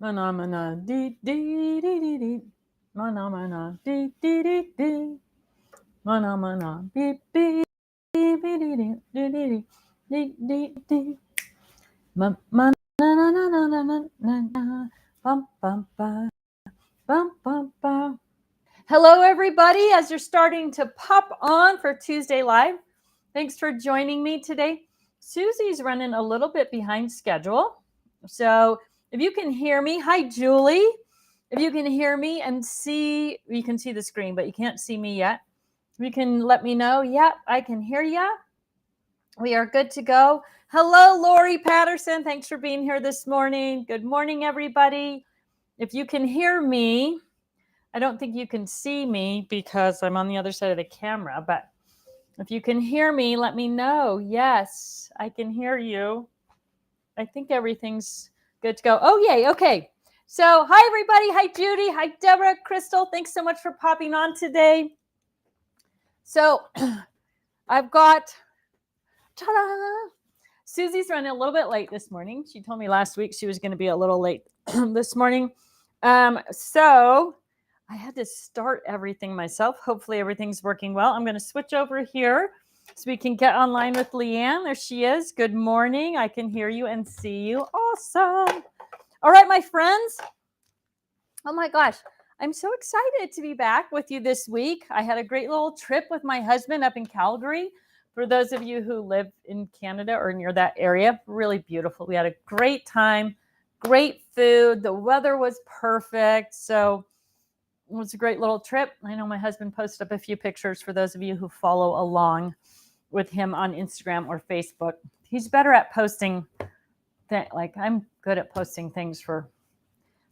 Mana mana dee dee dee dee dee. Mana mana dee dee dee dee. Mana mana beep beep dee dee dee dee dee dee dee dee. Ma na na na na na na na na. Bum bum ba bum bum ba. Hello, everybody. As you're starting to pop on for Tuesday Live, thanks for joining me today. Susie's running a little bit behind schedule. So if you can hear me, hi, Julie. If you can hear me and see, you can see the screen, but you can't see me yet. You can let me know. Yep, I can hear you. We are good to go. Hello, Lori Patterson. Thanks for being here this morning. Good morning, everybody. If you can hear me, I don't think you can see me because I'm on the other side of the camera, but if you can hear me, let me know. Yes, I can hear you. I think everything's good to go. Oh, yay. Okay. So, hi, everybody. Hi, Judy. Hi, Deborah. Crystal. Thanks so much for popping on today. So, I've got, ta-da! Susie's running a little bit late this morning. She told me last week she was going to be a little late this morning. So I had to start everything myself. Hopefully everything's working well. I'm going to switch over here so we can get online with Leanne. There she is. Good morning. I can hear you and see you. Awesome. All right, my friends. Oh my gosh. I'm so excited to be back with you this week. I had a great little trip with my husband up in Calgary. For those of you who live in Canada or near that area, really beautiful. We had a great time, great food. The weather was perfect. So it was a great little trip. I know my husband posted up a few pictures for those of you who follow along with him on Instagram or Facebook. He's better at posting, like I'm good at posting things for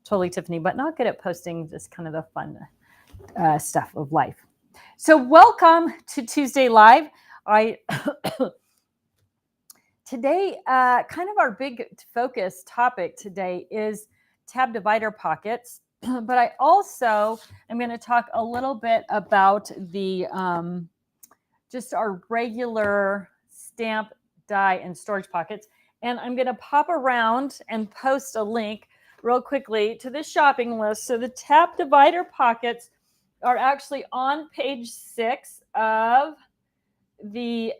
Totally Tiffany, but not good at posting just kind of the fun stuff of life. So welcome to Tuesday Live. Today, kind of our big focus topic today is tab divider pockets, but I also am going to talk a little bit about the just our regular stamp, die, and storage pockets. And I'm going to pop around and post a link real quickly to the shopping list. So the tab divider pockets are actually on page 6 of the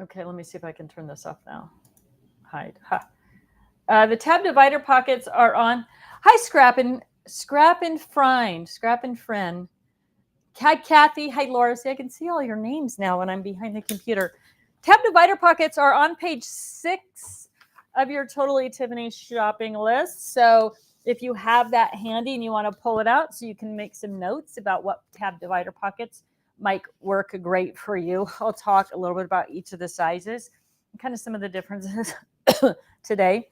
okay, let me see if I can turn this off now. Hide. The tab divider pockets are on. Hi, Scrap and Friend. Hi, Kathy. Hi, Laura. See, I can see all your names now when I'm behind the computer. Tab divider pockets are on page 6 of your Totally Tiffany shopping list. So if you have that handy and you want to pull it out so you can make some notes about what tab divider pockets might work great for you. I'll talk a little bit about each of the sizes and kind of some of the differences today.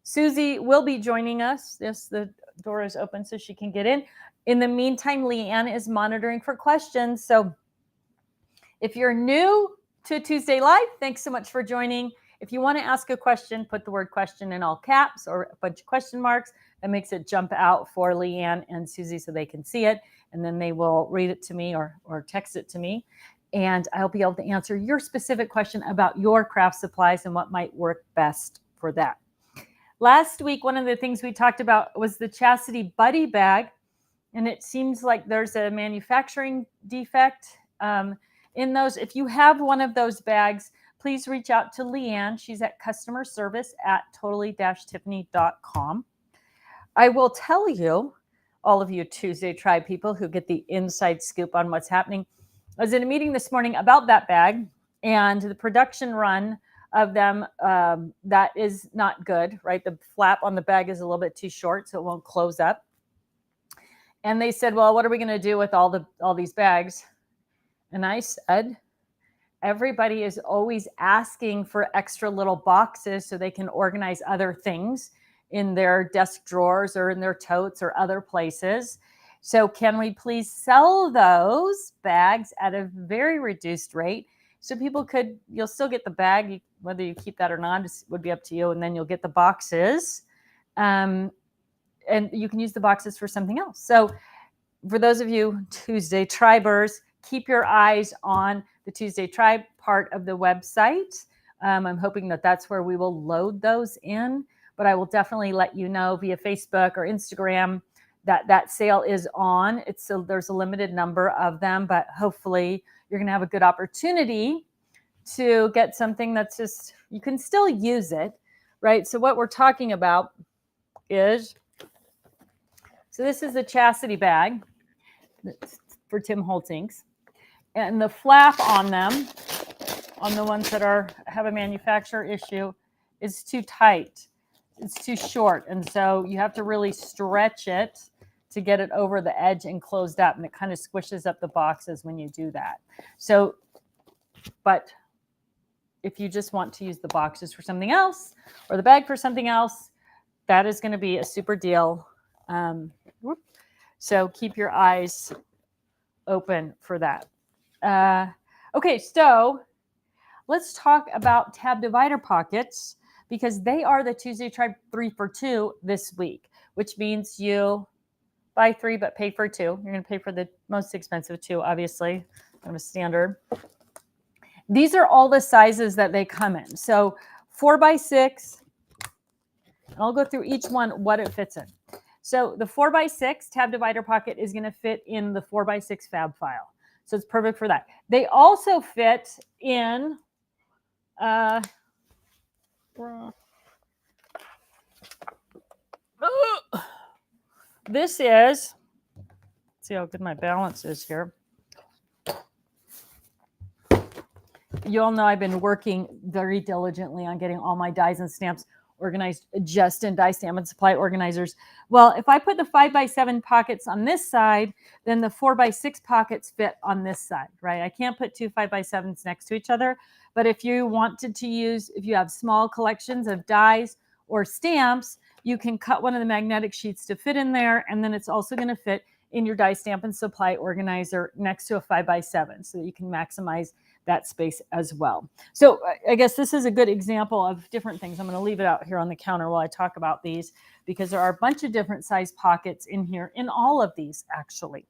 Susie will be joining us. Yes, the door is open so she can get in. In the meantime, Leanne is monitoring for questions. So if you're new to Tuesday Live, thanks so much for joining. If you want to ask a question, put the word question in all caps or a bunch of question marks. That makes it jump out for Leanne and Susie so they can see it. And then they will read it to me or text it to me. And I'll be able to answer your specific question about your craft supplies and what might work best for that. Last week, one of the things we talked about was the Chastity Buddy bag. And it seems like there's a manufacturing defect in those. If you have one of those bags, please reach out to Leanne. She's at customer service at totally-tiffany.com. I will tell you, all of you Tuesday Tribe people who get the inside scoop on what's happening. I was in a meeting this morning about that bag and the production run of them. That is not good, right? The flap on the bag is a little bit too short, so it won't close up. And they said, well, what are we going to do with all these bags? And I said, everybody is always asking for extra little boxes so they can organize other things in their desk drawers or in their totes or other places. So can we please sell those bags at a very reduced rate so people you'll still get the bag, whether you keep that or not, it would be up to you. And then you'll get the boxes. And you can use the boxes for something else. So for those of you Tuesday Tribers, keep your eyes on the Tuesday Tribe part of the website. I'm hoping that that's where we will load those in, but I will definitely let you know via Facebook or Instagram that that sale is on. There's a limited number of them, but hopefully you're going to have a good opportunity to get something that's just, you can still use it, right? So what we're talking about is, so this is a chastity bag for Tim Holtings, and the flap on them, on the ones that have a manufacturer issue, is too tight. It's too short, and so you have to really stretch it to get it over the edge and closed up, and it kind of squishes up the boxes when you do that. So, but if you just want to use the boxes for something else or the bag for something else, that is going to be a super deal. So keep your eyes open for that. Okay, so let's talk about tab divider pockets, because they are the Tuesday Try 3 for 2 this week, which means you buy 3 but pay for 2. You're going to pay for the most expensive 2, obviously, kind of a standard. These are all the sizes that they come in. So 4x6, I'll go through each one, what it fits in. So the 4x6 tab divider pocket is going to fit in the 4x6 fab file. So it's perfect for that. They also fit in, this is, let's see how good my balance is here. You all know I've been working very diligently on getting all my dies and stamps organized just in die stamp and supply organizers. Well, if I put the 5x7 pockets on this side, then the 4x6 pockets fit on this side, right? I can't put 2 5x7s next to each other. But if you wanted to use, if you have small collections of dies or stamps, you can cut one of the magnetic sheets to fit in there, and then it's also going to fit in your die stamp and supply organizer next to a 5x7, so that you can maximize that space as well. So I guess this is a good example of different things. I'm going to leave it out here on the counter while I talk about these, because there are a bunch of different size pockets in here, in all of these actually.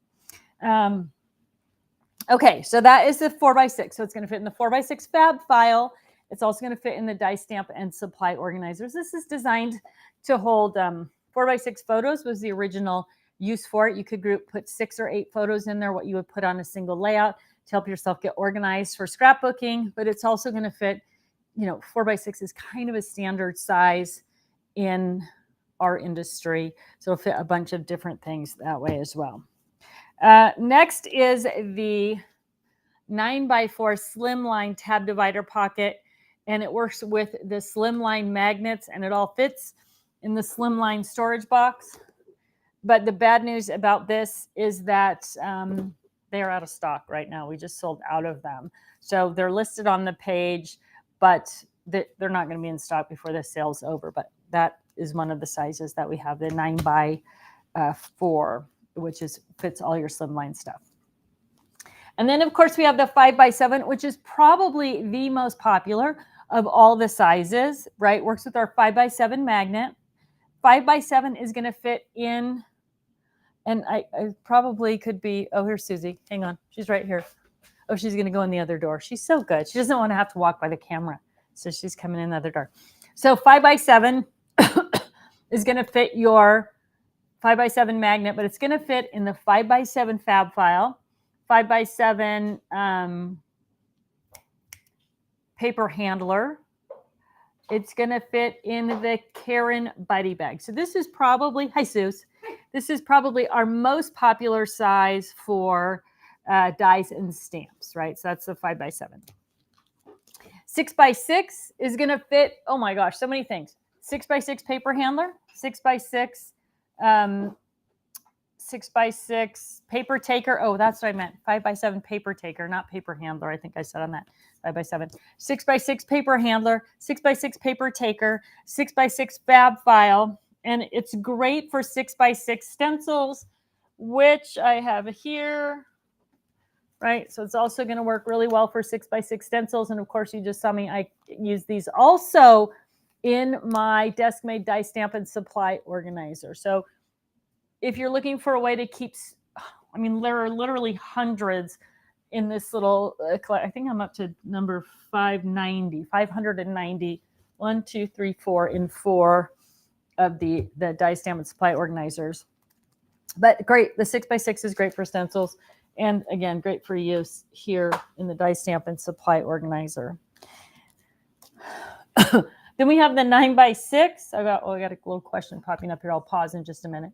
Okay, so that is the 4x6. So it's going to fit in the 4x6 fab file. It's also going to fit in the die stamp and supply organizers. This is designed to hold 4x6 photos was the original use for it. You could put 6 or 8 photos in there, what you would put on a single layout to help yourself get organized for scrapbooking. But it's also going to fit, 4x6 is kind of a standard size in our industry. So it'll fit a bunch of different things that way as well. Next is the 9x4 slimline tab divider pocket, and it works with the slimline magnets, and it all fits in the slimline storage box. But the bad news about this is that they are out of stock right now. We just sold out of them. So they're listed on the page, but they're not going to be in stock before the sale's over. But that is one of the sizes that we have, the 9x4, which fits all your slimline stuff. And then, of course, we have the 5x7, which is probably the most popular of all the sizes, right? Works with our 5x7 magnet. 5x7 is going to fit in, and I probably could be, oh, here's Susie. Hang on. She's right here. Oh, she's going to go in the other door. She's so good. She doesn't want to have to walk by the camera. So she's coming in the other door. So 5x7 is going to fit your 5x7 magnet, but it's going to fit in the 5x7 fab file, 5x7 paper handler. It's going to fit in the Karen Buddy bag. So this is probably, hi Suze, this is probably our most popular size for dies and stamps, right? So that's the 5x7. 6x6 is going to fit, oh my gosh, so many things. 6x6 paper handler, 6x6 6x6 paper taker. Oh, that's what I meant. 5x7 paper taker, not paper handler. I think I said on that. 5x7. 6x6 paper handler, 6x6 paper taker, 6x6 fab file. And it's great for 6x6 stencils, which I have here, right? So it's also going to work really well for 6x6 stencils. And of course, you just saw me, I use these also in my desk made die stamp and supply organizer. So if you're looking for a way to keep, I mean, there are literally hundreds in this little, I think I'm up to number 590, 1, 2, 3, 4 in 4 of the die stamp and supply organizers. But great, the 6x6 is great for stencils. And again, great for use here in the die stamp and supply organizer. Then we have the 9x6. I got a little question popping up here. I'll pause in just a minute.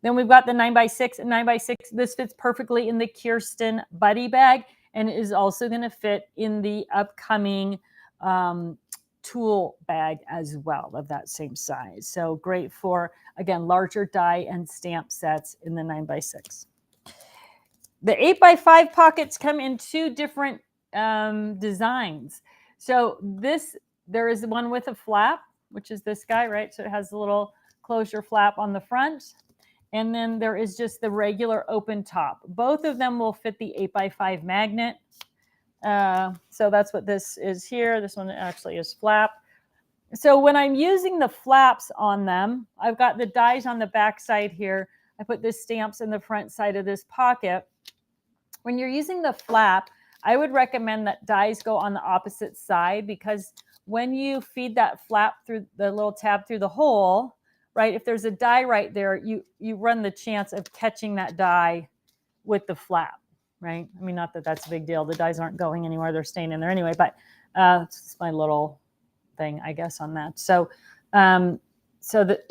Then we've got the 9x6 and 9x6. This fits perfectly in the Kirsten Buddy bag and is also going to fit in the upcoming tool bag as well of that same size. So great for, again, larger die and stamp sets in the 9x6. The 8x5 pockets come in 2 different designs. So there is one with a flap, which is this guy, right? So it has a little closure flap on the front. And then there is just the regular open top. Both of them will fit the 8x5 magnet. So that's what this is here. This one actually is flap. So when I'm using the flaps on them, I've got the dies on the back side here. I put the stamps in the front side of this pocket. When you're using the flap, I would recommend that dies go on the opposite side, because when you feed that flap through the little tab through the hole, right, if there's a die right there, you run the chance of catching that die with the flap, right? I mean, not that that's a big deal. The dies aren't going anywhere. They're staying in there anyway, but it's my little thing, I guess, on that. So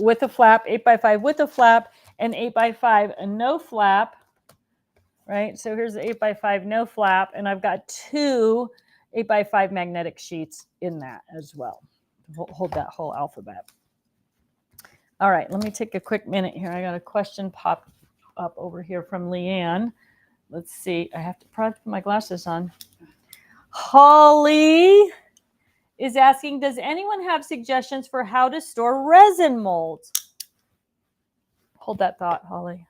with the flap, 8x5 with a flap, and 8x5 a no flap, right? So here's the 8x5 no flap, and I've got 2 8x5 magnetic sheets in that as well. Hold that whole alphabet. All right, let me take a quick minute here. I got a question pop up over here from Leanne. Let's see. I have to probably put my glasses on. Holly is asking, does anyone have suggestions for how to store resin molds? Hold that thought, Holly.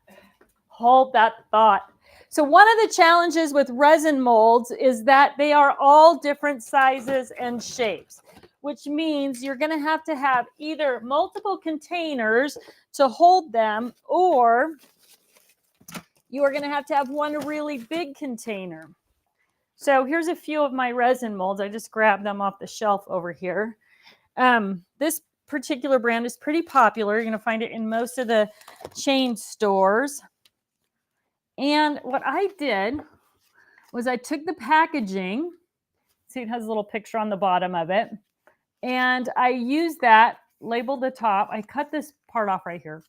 Hold that thought. So one of the challenges with resin molds is that they are all different sizes and shapes, which means you're going to have either multiple containers to hold them, or you are going to have one really big container. So here's a few of my resin molds. I just grabbed them off the shelf over here. This particular brand is pretty popular. You're going to find it in most of the chain stores. And what I did was I took the packaging. See, it has a little picture on the bottom of it. And I used that, labeled the top. I cut this part off right here.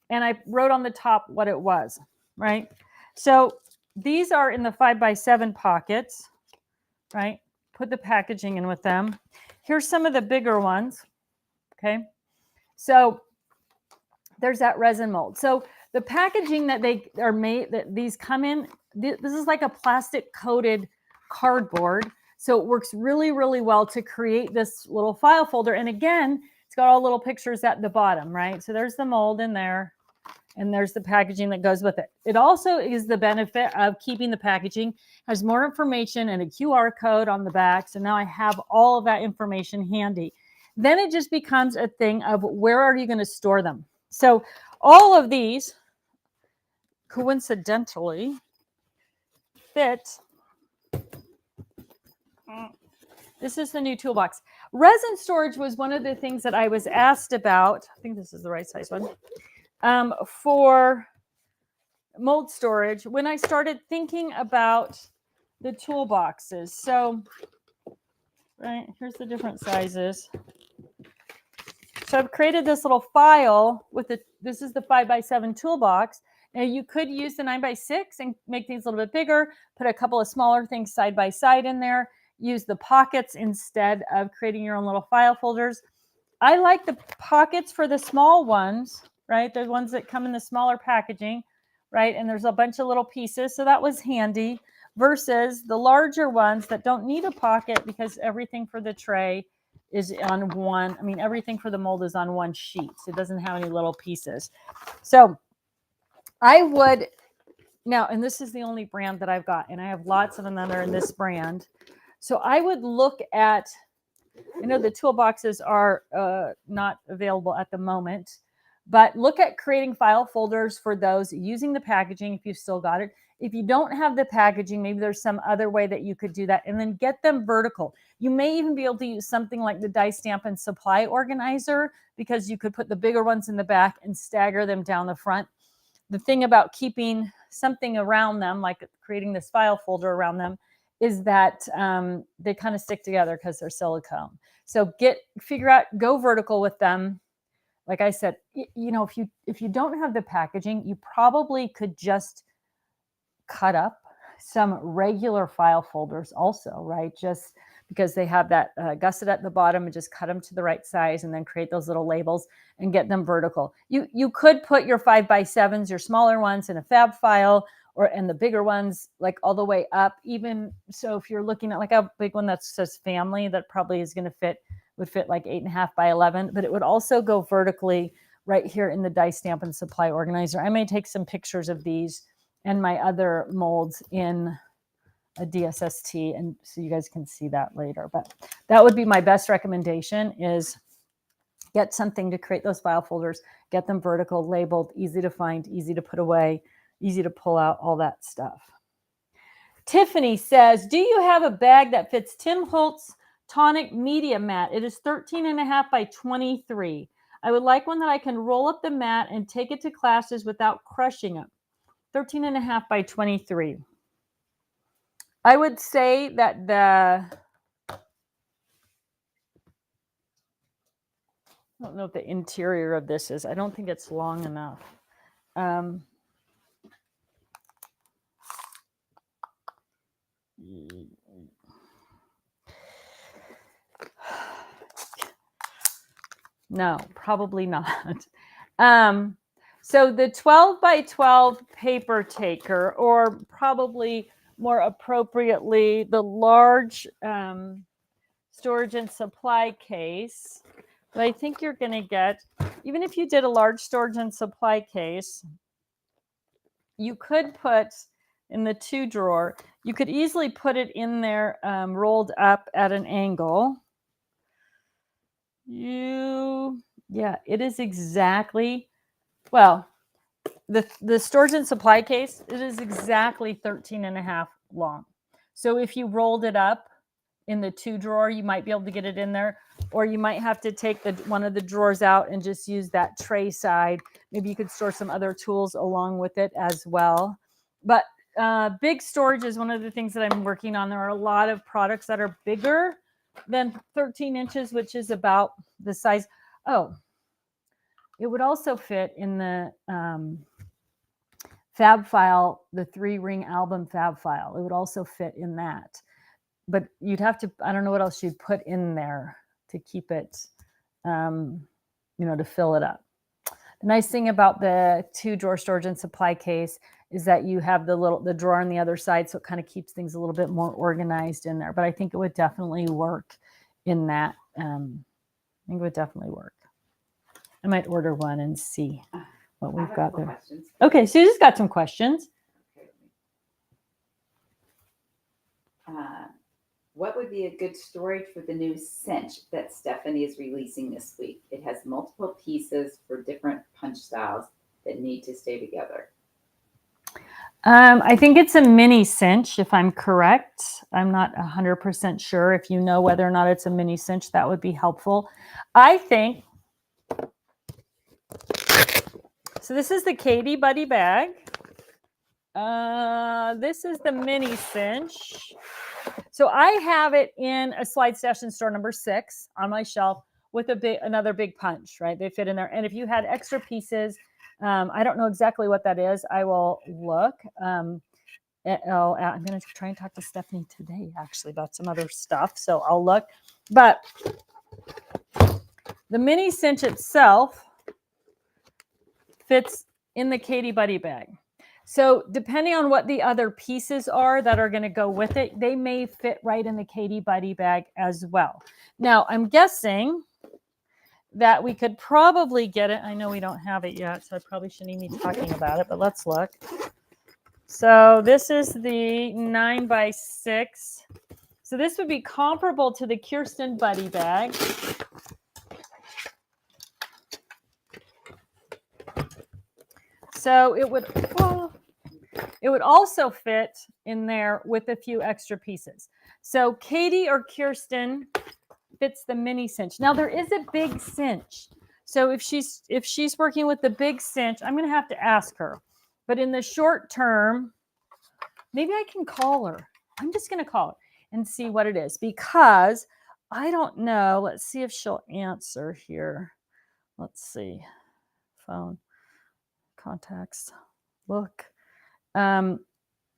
And I wrote on the top what it was, right? So these are in the 5x7 pockets, right? Put the packaging in with them. Here's some of the bigger ones, okay? So there's that resin mold. So the packaging that they are made, that these come in, this is like a plastic coated cardboard. So it works really, really well to create this little file folder. And again, it's got all little pictures at the bottom, right? So there's the mold in there, and there's the packaging that goes with it. It also is the benefit of keeping the packaging, has more information and a QR code on the back. So now I have all of that information handy. Then it just becomes a thing of where are you going to store them? So all of these coincidentally fit. This is the new toolbox. Resin storage was one of the things that I was asked about. I think this is the right size one. For mold storage when I started thinking about the toolboxes. So, right, here's the different sizes. So I've created this little file with this is the 5x7 toolbox. Now you could use the 9x6 and make things a little bit bigger, put a couple of smaller things side by side in there, use the pockets instead of creating your own little file folders. I like the pockets for the small ones, right? The ones that come in the smaller packaging, right? And there's a bunch of little pieces, so that was handy, versus the larger ones that don't need a pocket because everything for the tray is on one. I mean, everything for the mold is on one sheet. So it doesn't have any little pieces. So I would now, and this is the only brand that I've got, and I have lots of them that are in this brand. So I would look at, I know the toolboxes are not available at the moment, but look at creating file folders for those using the packaging if you've still got it. If you don't have the packaging, maybe there's some other way that you could do that, and then get them vertical. You may even be able to use something like the die stamp and supply organizer, because you could put the bigger ones in the back and stagger them down the front. The thing about keeping something around them, like creating this file folder around them, is that they kind of stick together because they're silicone. So figure out, go vertical with them. Like I said, you know, if you don't have the packaging, you probably could just cut up some regular file folders also, right? Just because they have that gusset at the bottom, and just cut them to the right size, and then create those little labels and get them vertical. You could put your 5x7s, your smaller ones, in a fab file, and the bigger ones like all the way up. Even so, if you're looking at like a big one that says family, that probably is going to would fit like 8.5 by 11, but it would also go vertically right here in the die stamp and supply organizer. I may take some pictures of these and my other molds in a DSST, and so you guys can see that later. But that would be my best recommendation, is get something to create those file folders, get them vertical, labeled, easy to find, easy to put away, easy to pull out, all that stuff. Tiffany says, do you have a bag that fits Tim Holtz Tonic Media Mat? It is 13.5 by 23. I would like one that I can roll up the mat and take it to classes without crushing it. 13.5 by 23. I would say that I don't know what the interior of this is. I don't think it's long enough. No, probably not. So the 12 by 12 paper taker, or probably more appropriately, the large storage and supply case, that I think you're going to get, even if you did a large storage and supply case, you could put in the 2 drawer, you could easily put it in there rolled up at an angle. Yeah, it is exactly, well, the storage and supply case, it is exactly 13.5 long. So if you rolled it up in the 2 drawer, you might be able to get it in there, or you might have to take one of the drawers out and just use that tray side. Maybe you could store some other tools along with it as well. But big storage is one of the things that I'm working on. There are a lot of products that are bigger than 13 inches, which is about the size. Oh, it would also fit in the fab file, the 3-ring album fab file. It would also fit in that. But you'd have to, I don't know what else you'd put in there to keep it, to fill it up. The nice thing about the 2 drawer storage and supply case is that you have the drawer on the other side, so it kind of keeps things a little bit more organized in there. But I think it would definitely work in that. I think it would definitely work. I might order one and see what we've got there. Questions. Okay, Susie's got some questions. What would be a good storage for the new Cinch that Stephanie is releasing this week? It has multiple pieces for different punch styles that need to stay together. I think it's a mini cinch, if I'm correct. I'm not 100% sure. If you know whether or not it's a mini cinch, that would be helpful. I think, so this is the Katie Buddy bag. This is the mini cinch. So I have it in a slide station store number 6 on my shelf with another big punch, right? They fit in there. And if you had extra pieces, I don't know exactly what that is. I will look. I'm going to try and talk to Stephanie today, actually, about some other stuff. So I'll look. But the mini cinch itself fits in the Katie Buddy bag. So depending on what the other pieces are that are going to go with it, they may fit right in the Katie Buddy bag as well. Now, I'm guessing that we could probably get it. I know we don't have it yet, so I probably shouldn't even be talking about it, but let's look. So this is the 9x6. So this would be comparable to the Kirsten Buddy bag. So it would, it would also fit in there with a few extra pieces. So Katie or Kirsten fits the mini cinch. Now there is a big cinch. So if she's working with the big cinch, I'm going to have to ask her. But in the short term, maybe I can call her. I'm just going to call her and see what it is, because I don't know. Let's see if she'll answer here. Let's see. Phone, contacts, look. And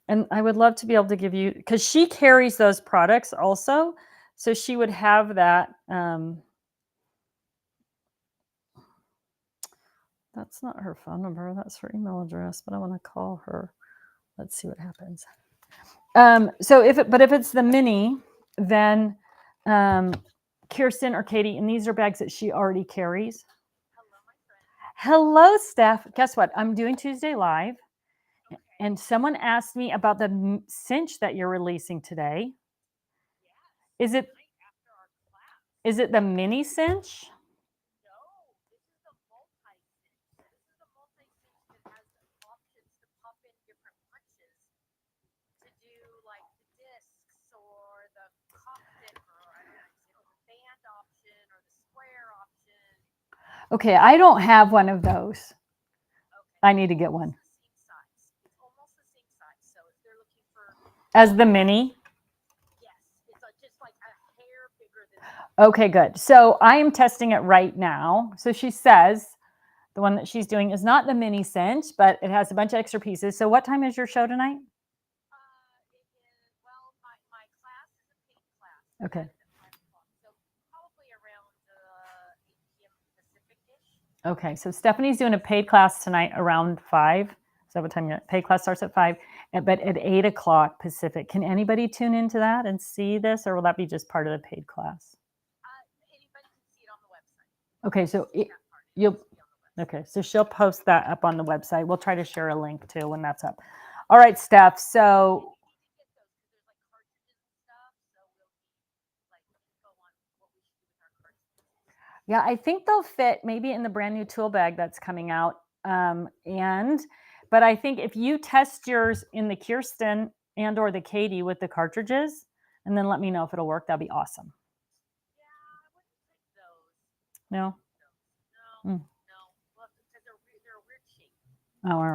I would love to be able to give you, because she carries those products also. So she would have that. That's not her phone number. That's her email address, but I want to call her. Let's see what happens. So if it's the mini, then Kirsten or Katie, and these are bags that she already carries. Hello, my friend. Hello, Steph. Guess what? I'm doing Tuesday Live, okay. And someone asked me about the cinch that you're releasing today. Yes. Is it after our class? Is it the mini cinch? No, this is the multi-cinch. This is the multi-cinch that has options to pop in different punches to do like the discs or the cockpit or the band option or the square option. Okay, I don't have one of those. Okay. I need to get one. It's the same size. It's almost the same size. So if they're looking for as the mini. Yes, it's just like a hair bigger than that. Okay, good. So I am testing it right now. So she says the one that she's doing is not the mini cinch, but it has a bunch of extra pieces. So what time is your show tonight? Well, my class is a paid class. Okay. So probably around 8 p.m. Pacific-ish. Okay, so Stephanie's doing a paid class tonight around 5. Is that what time your paid class starts at 5? But at 8 o'clock Pacific. Can anybody tune into that and see this, or will that be just part of the paid class? Anybody can see it on the website. Okay, so okay, so she'll post that up on the website. We'll try to share a link too when that's up. All right, Steph. So yeah, I think they'll fit maybe in the brand new tool bag that's coming out. But I think if you test yours in the Kirsten and or the Katie with the cartridges, and then let me know if it'll work, that'd be awesome. Yeah, I wouldn't take those. No? No. Well, because they're a weird shape. Oh, all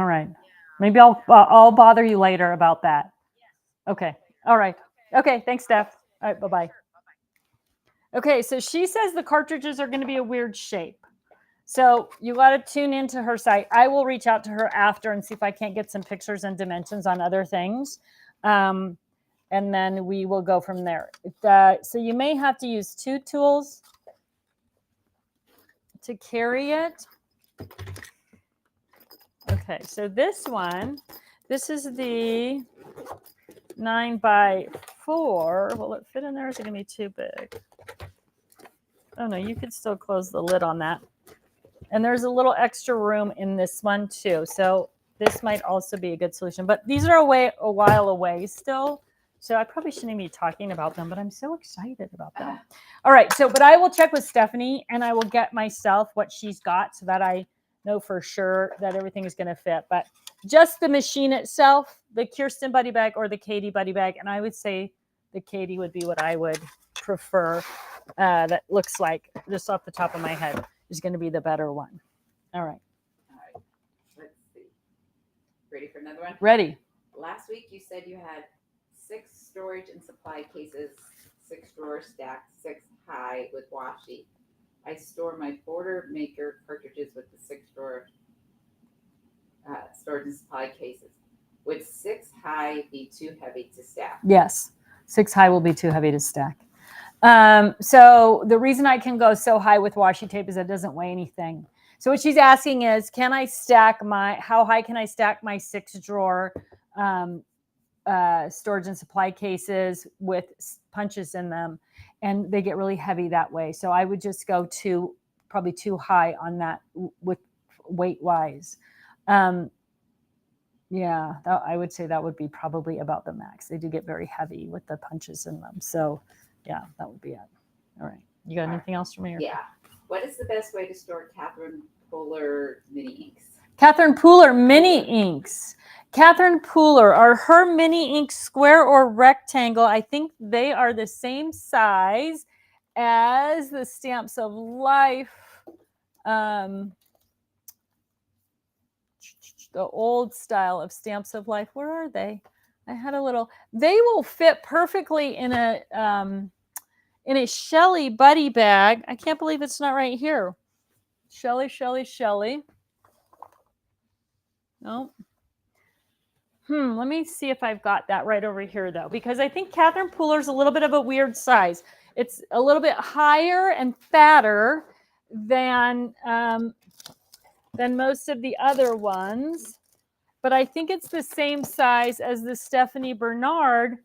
right. Yeah. Maybe I'll bother you later about that. Yes. Okay. All right. Okay. Thanks, Steph. All right. Bye-bye. Sure. Bye-bye. Okay. So she says the cartridges are going to be a weird shape. So you got to tune into her site. I will reach out to her after and see if I can't get some pictures and dimensions on other things. And then we will go from there. So you may have to use 2 tools to carry it. Okay, so this is the 9x4. Will it fit in there? Is it going to be too big? Oh no, you could still close the lid on that. And there's a little extra room in this one too. So this might also be a good solution. But these are a while away still. So I probably shouldn't be talking about them, but I'm so excited about them. All right, but I will check with Stephanie and I will get myself what she's got so that I know for sure that everything is going to fit. But just the machine itself, the Kirsten buddy bag or the Katie buddy bag, and I would say the Katie would be what I would prefer. That looks like, just off the top of my head, is going to be the better one. All right. Let's see. Ready for another one? Ready. Last week you said you had 6 storage and supply cases, 6 drawers stacked, 6 high with washi. I store my border maker cartridges with the 6 drawer storage and supply cases. Would 6 high be too heavy to stack? Yes, 6 high will be too heavy to stack. So the reason I can go so high with washi tape is it doesn't weigh anything. So what she's asking is, how high can I stack my 6 drawer storage and supply cases with punches in them? And they get really heavy that way. So I would just go probably too high on that with weight wise. Yeah, I would say that would be probably about the max. They do get very heavy with the punches in them. So yeah, that would be it. All right. You got anything else for me? Yeah. What is the best way to store Catherine Pooler mini inks? Catherine Pooler mini inks. Catherine Pooler, are her mini ink square or rectangle? I think they are the same size as the Stamps of Life. The old style of Stamps of Life. Where are they? I had a little. They will fit perfectly in a Shelly Buddy bag. I can't believe it's not right here. Shelly, Shelly, Shelly. No. Let me see if I've got that right over here, though, because I think Catherine Pooler's a little bit of a weird size. It's a little bit higher and fatter than most of the other ones, but I think it's the same size as the Stephanie Bernard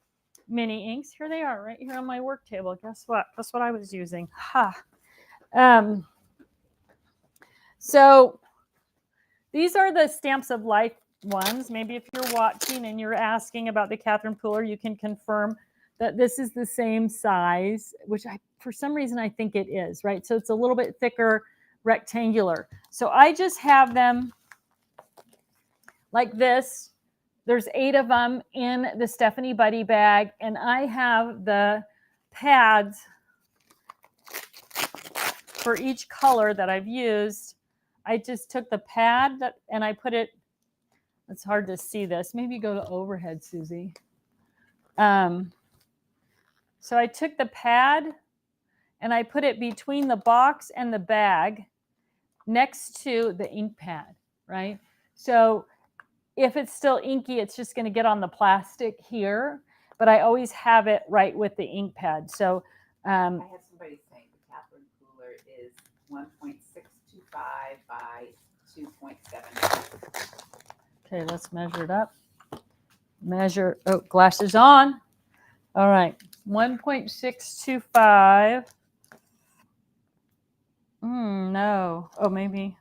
mini inks. Here they are, right here on my work table. Guess what? Guess what I was using? Ha. So these are the Stamps of Life ones. Maybe if you're watching and you're asking about the Catherine Pooler, you can confirm that this is the same size, which for some reason I think it is, right? So it's a little bit thicker, rectangular. So I just have them like this. There's 8 of them in the Stephanie Buddy bag, and I have the pads for each color that I've used. I just took the pad and I put it, it's hard to see this. Maybe go to overhead, Susie. So I took the pad and I put it between the box and the bag next to the ink pad, right? So if it's still inky, it's just going to get on the plastic here, but I always have it right with the ink pad. So I have somebody saying the Catherine Pooler is 1.625 by 2.7. Okay, let's measure it up. Measure, oh, glasses on. All right, 1.625. No, oh, maybe.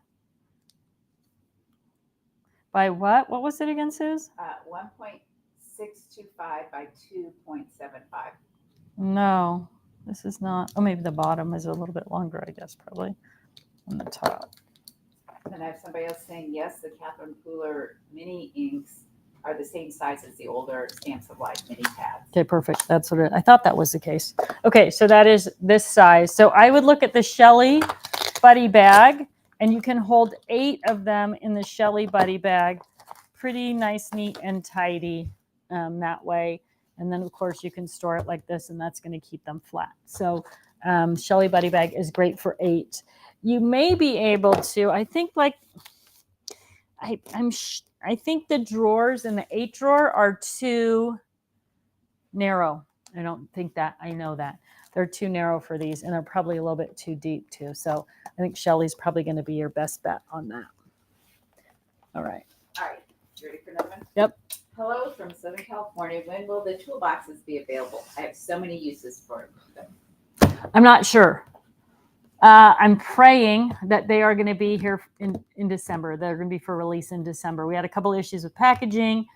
By what? What was it again, Suze? 1.625 by 2.75. No, this is not. Oh, maybe the bottom is a little bit longer, I guess, probably, on the top. Then I have somebody else saying, yes, the Catherine Pooler mini inks are the same size as the older Stamps of Life mini pads. Okay, perfect. That's what I thought that was the case. Okay, so that is this size. So I would look at the Shelly Buddy bag, and you can hold 8 of them in the Shelly Buddy bag. Pretty nice, neat, and tidy that way. And then, of course, you can store it like this, and that's going to keep them flat. So Shelly Buddy bag is great for 8. You may be able to, I think, like, I think the drawers in the 8 drawer are too narrow. I don't think that, I know that. They're too narrow for these, and they're probably a little bit too deep too. So I think Shelly's probably going to be your best bet on that. All right. All right. You ready for another one? Yep. Hello from Southern California. When will the toolboxes be available? I have so many uses for them. I'm not sure. I'm praying that they are going to be here in December. They're going to be for release in December. We had a couple issues with packaging,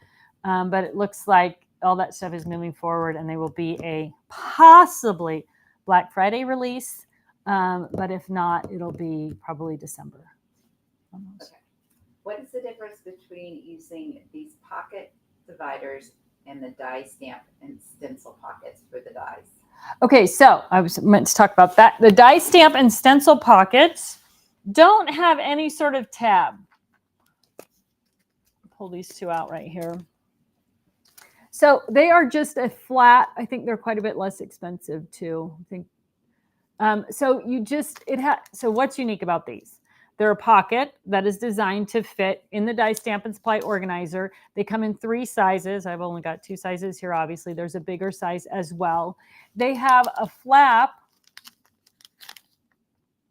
but it looks like all that stuff is moving forward, and they will be a possibly Black Friday release. But if not, it'll be probably December. Okay. What is the difference between using these pocket dividers and the die stamp and stencil pockets for the dies? Okay, so I was meant to talk about that. The die stamp and stencil pockets don't have any sort of tab. Pull these 2 out right here. So they are just a flat. I think they're quite a bit less expensive too. I think. So you just So what's unique about these? They're a pocket that is designed to fit in the die stamp and supply organizer. They come in 3 sizes. I've only got 2 sizes here. Obviously, there's a bigger size as well. They have a flap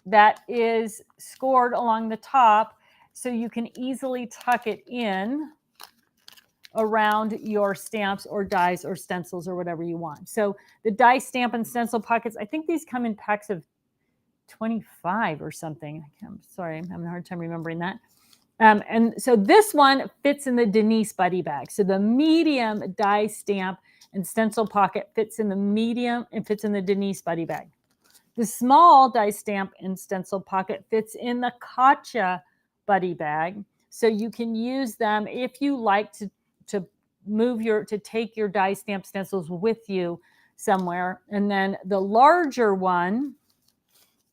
that is scored along the top, so you can easily tuck it in around your stamps or dies or stencils or whatever you want. So the die stamp and stencil pockets, I think these come in packs of 25 or something. I'm sorry, I'm having a hard time remembering that. And so this one fits in the Denise Buddy bag. So the medium die stamp and stencil pocket fits in the medium and fits in the Denise Buddy bag. The small die stamp and stencil pocket fits in the Katja Buddy bag. So you can use them if you like to take your die stamp stencils with you somewhere. And then the larger one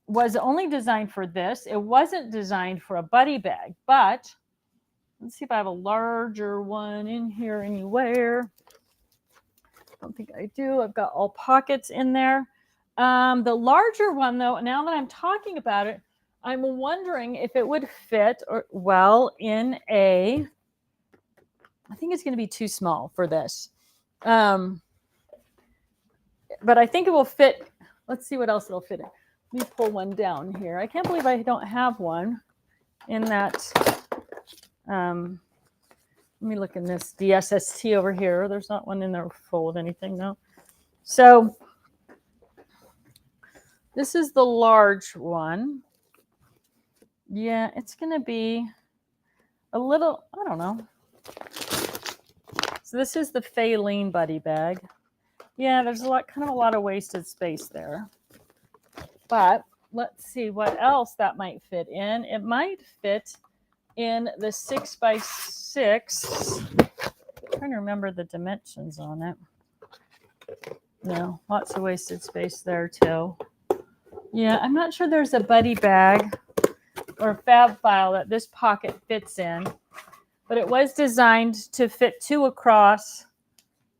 was only designed for this. It wasn't designed for a buddy bag, but let's see if I have a larger one in here anywhere. I don't think I do. I've got all pockets in there. The larger one, though, now that I'm talking about it, I'm wondering if it would fit well in a, I think it's going to be too small for this. But I think it will fit. Let's see what else it'll fit in. Let me pull one down here. I can't believe I don't have one in that. Let me look in this DSST over here. There's not one in there full of anything, no. So this is the large one. Yeah, it's going to be a little, I don't know. So this is the Faylene Buddy Bag. Yeah, there's a lot of wasted space there. But let's see what else that might fit in. It might fit in the 6x6. I'm trying to remember the dimensions on it. No, lots of wasted space there too. Yeah, I'm not sure there's a buddy bag or fab file that this pocket fits in, but it was designed to fit 2 across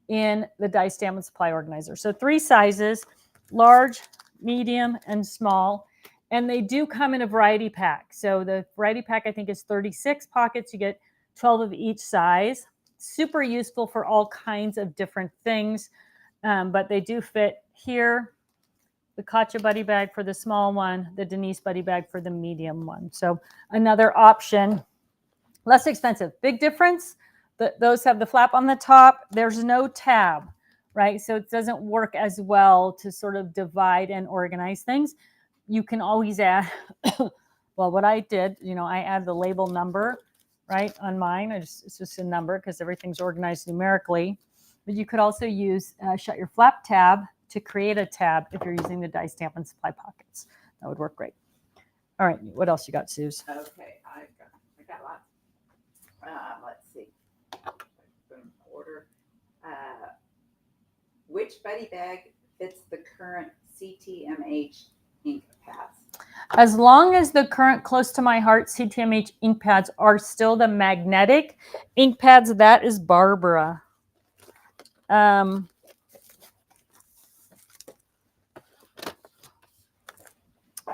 in the die stamp and supply organizer. So 3 sizes, large, medium, and small. And they do come in a variety pack. So the variety pack, I think, is 36 pockets. You get 12 of each size. Super useful for all kinds of different things. But they do fit here. The Katja Buddy Bag for the small one, the Denise Buddy Bag for the medium one. So another option, less expensive. Big difference, those have the flap on the top. There's no tab, right? So it doesn't work as well to sort of divide and organize things. You can always add, well, what I did, I add the label number, right, on mine. It's just a number because everything's organized numerically. But you could also use Shut Your Flap tab to create a tab if you're using the die stamp and supply pockets. That would work great. All right, what else you got, Suze? Okay, I got lots. Let's see. Order. Which buddy bag fits the current CTMH ink pads? As long as the current Close to My Heart CTMH ink pads are still the magnetic ink pads, that is Barbara.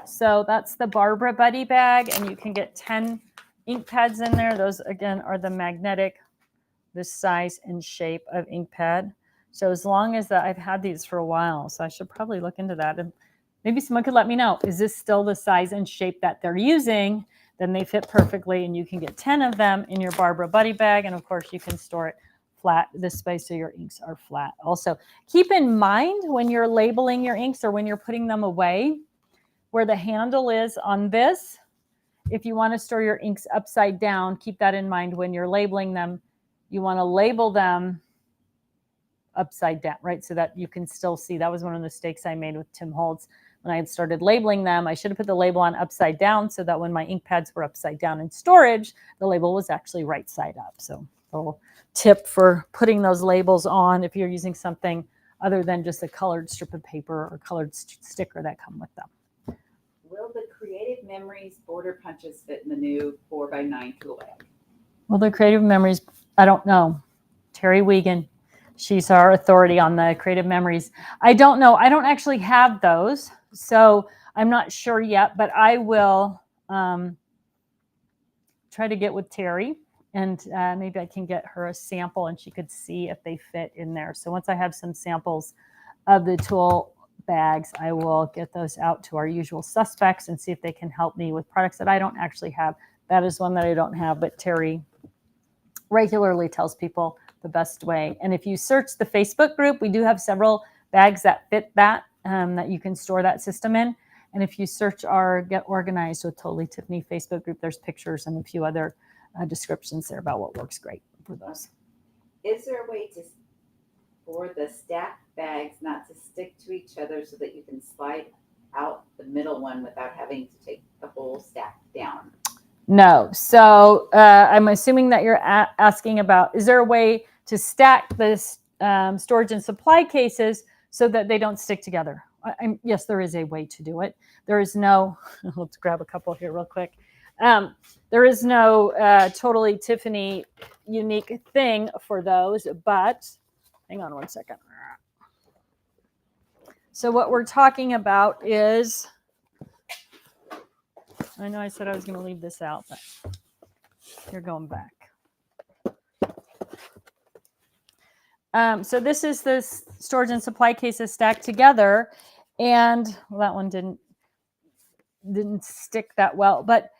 So that's the Barbara Buddy Bag, and you can get 10 ink pads in there. Those, again, are the magnetic, this size and shape of ink pad. So as long as I've had these for a while, so I should probably look into that. And maybe someone could let me know, is this still the size and shape that they're using? Then they fit perfectly, and you can get 10 of them in your Barbara Buddy Bag. And of course, you can store it flat this space so your inks are flat. Also, keep in mind when you're labeling your inks or when you're putting them away, where the handle is on this, if you want to store your inks upside down, keep that in mind when you're labeling them. You want to label them upside down, right? So that you can still see. That was one of the mistakes I made with Tim Holtz. When I had started labeling them, I should have put the label on upside down so that when my ink pads were upside down in storage, the label was actually right side up. So a little tip for putting those labels on if you're using something other than just a colored strip of paper or colored sticker that come with them. Will the Creative Memories border punches fit in the new 4x9 tool bag? Well, the Creative Memories, I don't know. Terry Wiegand, she's our authority on the Creative Memories. I don't know. I don't actually have those, so I'm not sure yet, but I will try to get with Terry, and maybe I can get her a sample and she could see if they fit in there. So once I have some samples of the tool bags, I will get those out to our usual suspects and see if they can help me with products that I don't actually have. That is one that I don't have, but Terry regularly tells people the best way. And if you search the Facebook group, we do have several bags that fit that, that you can store that system in. And if you search our Get Organized with Totally Tiffany Facebook group, there's pictures and a few other descriptions there about what works great for those. Is there a way for the stacked bags not to stick to each other so that you can slide out the middle one without having to take the whole stack down? No. So I'm assuming that you're asking about, is there a way to stack this storage and supply cases so that they don't stick together. Yes, there is a way to do it. There is no, let's grab a couple here real quick. There is no totally Tiffany unique thing for those, but hang on one second. So what we're talking about is, I know I said I was going to leave this out, but you're going back. So this is the storage and supply cases stacked together, and well, that one didn't stick that well. But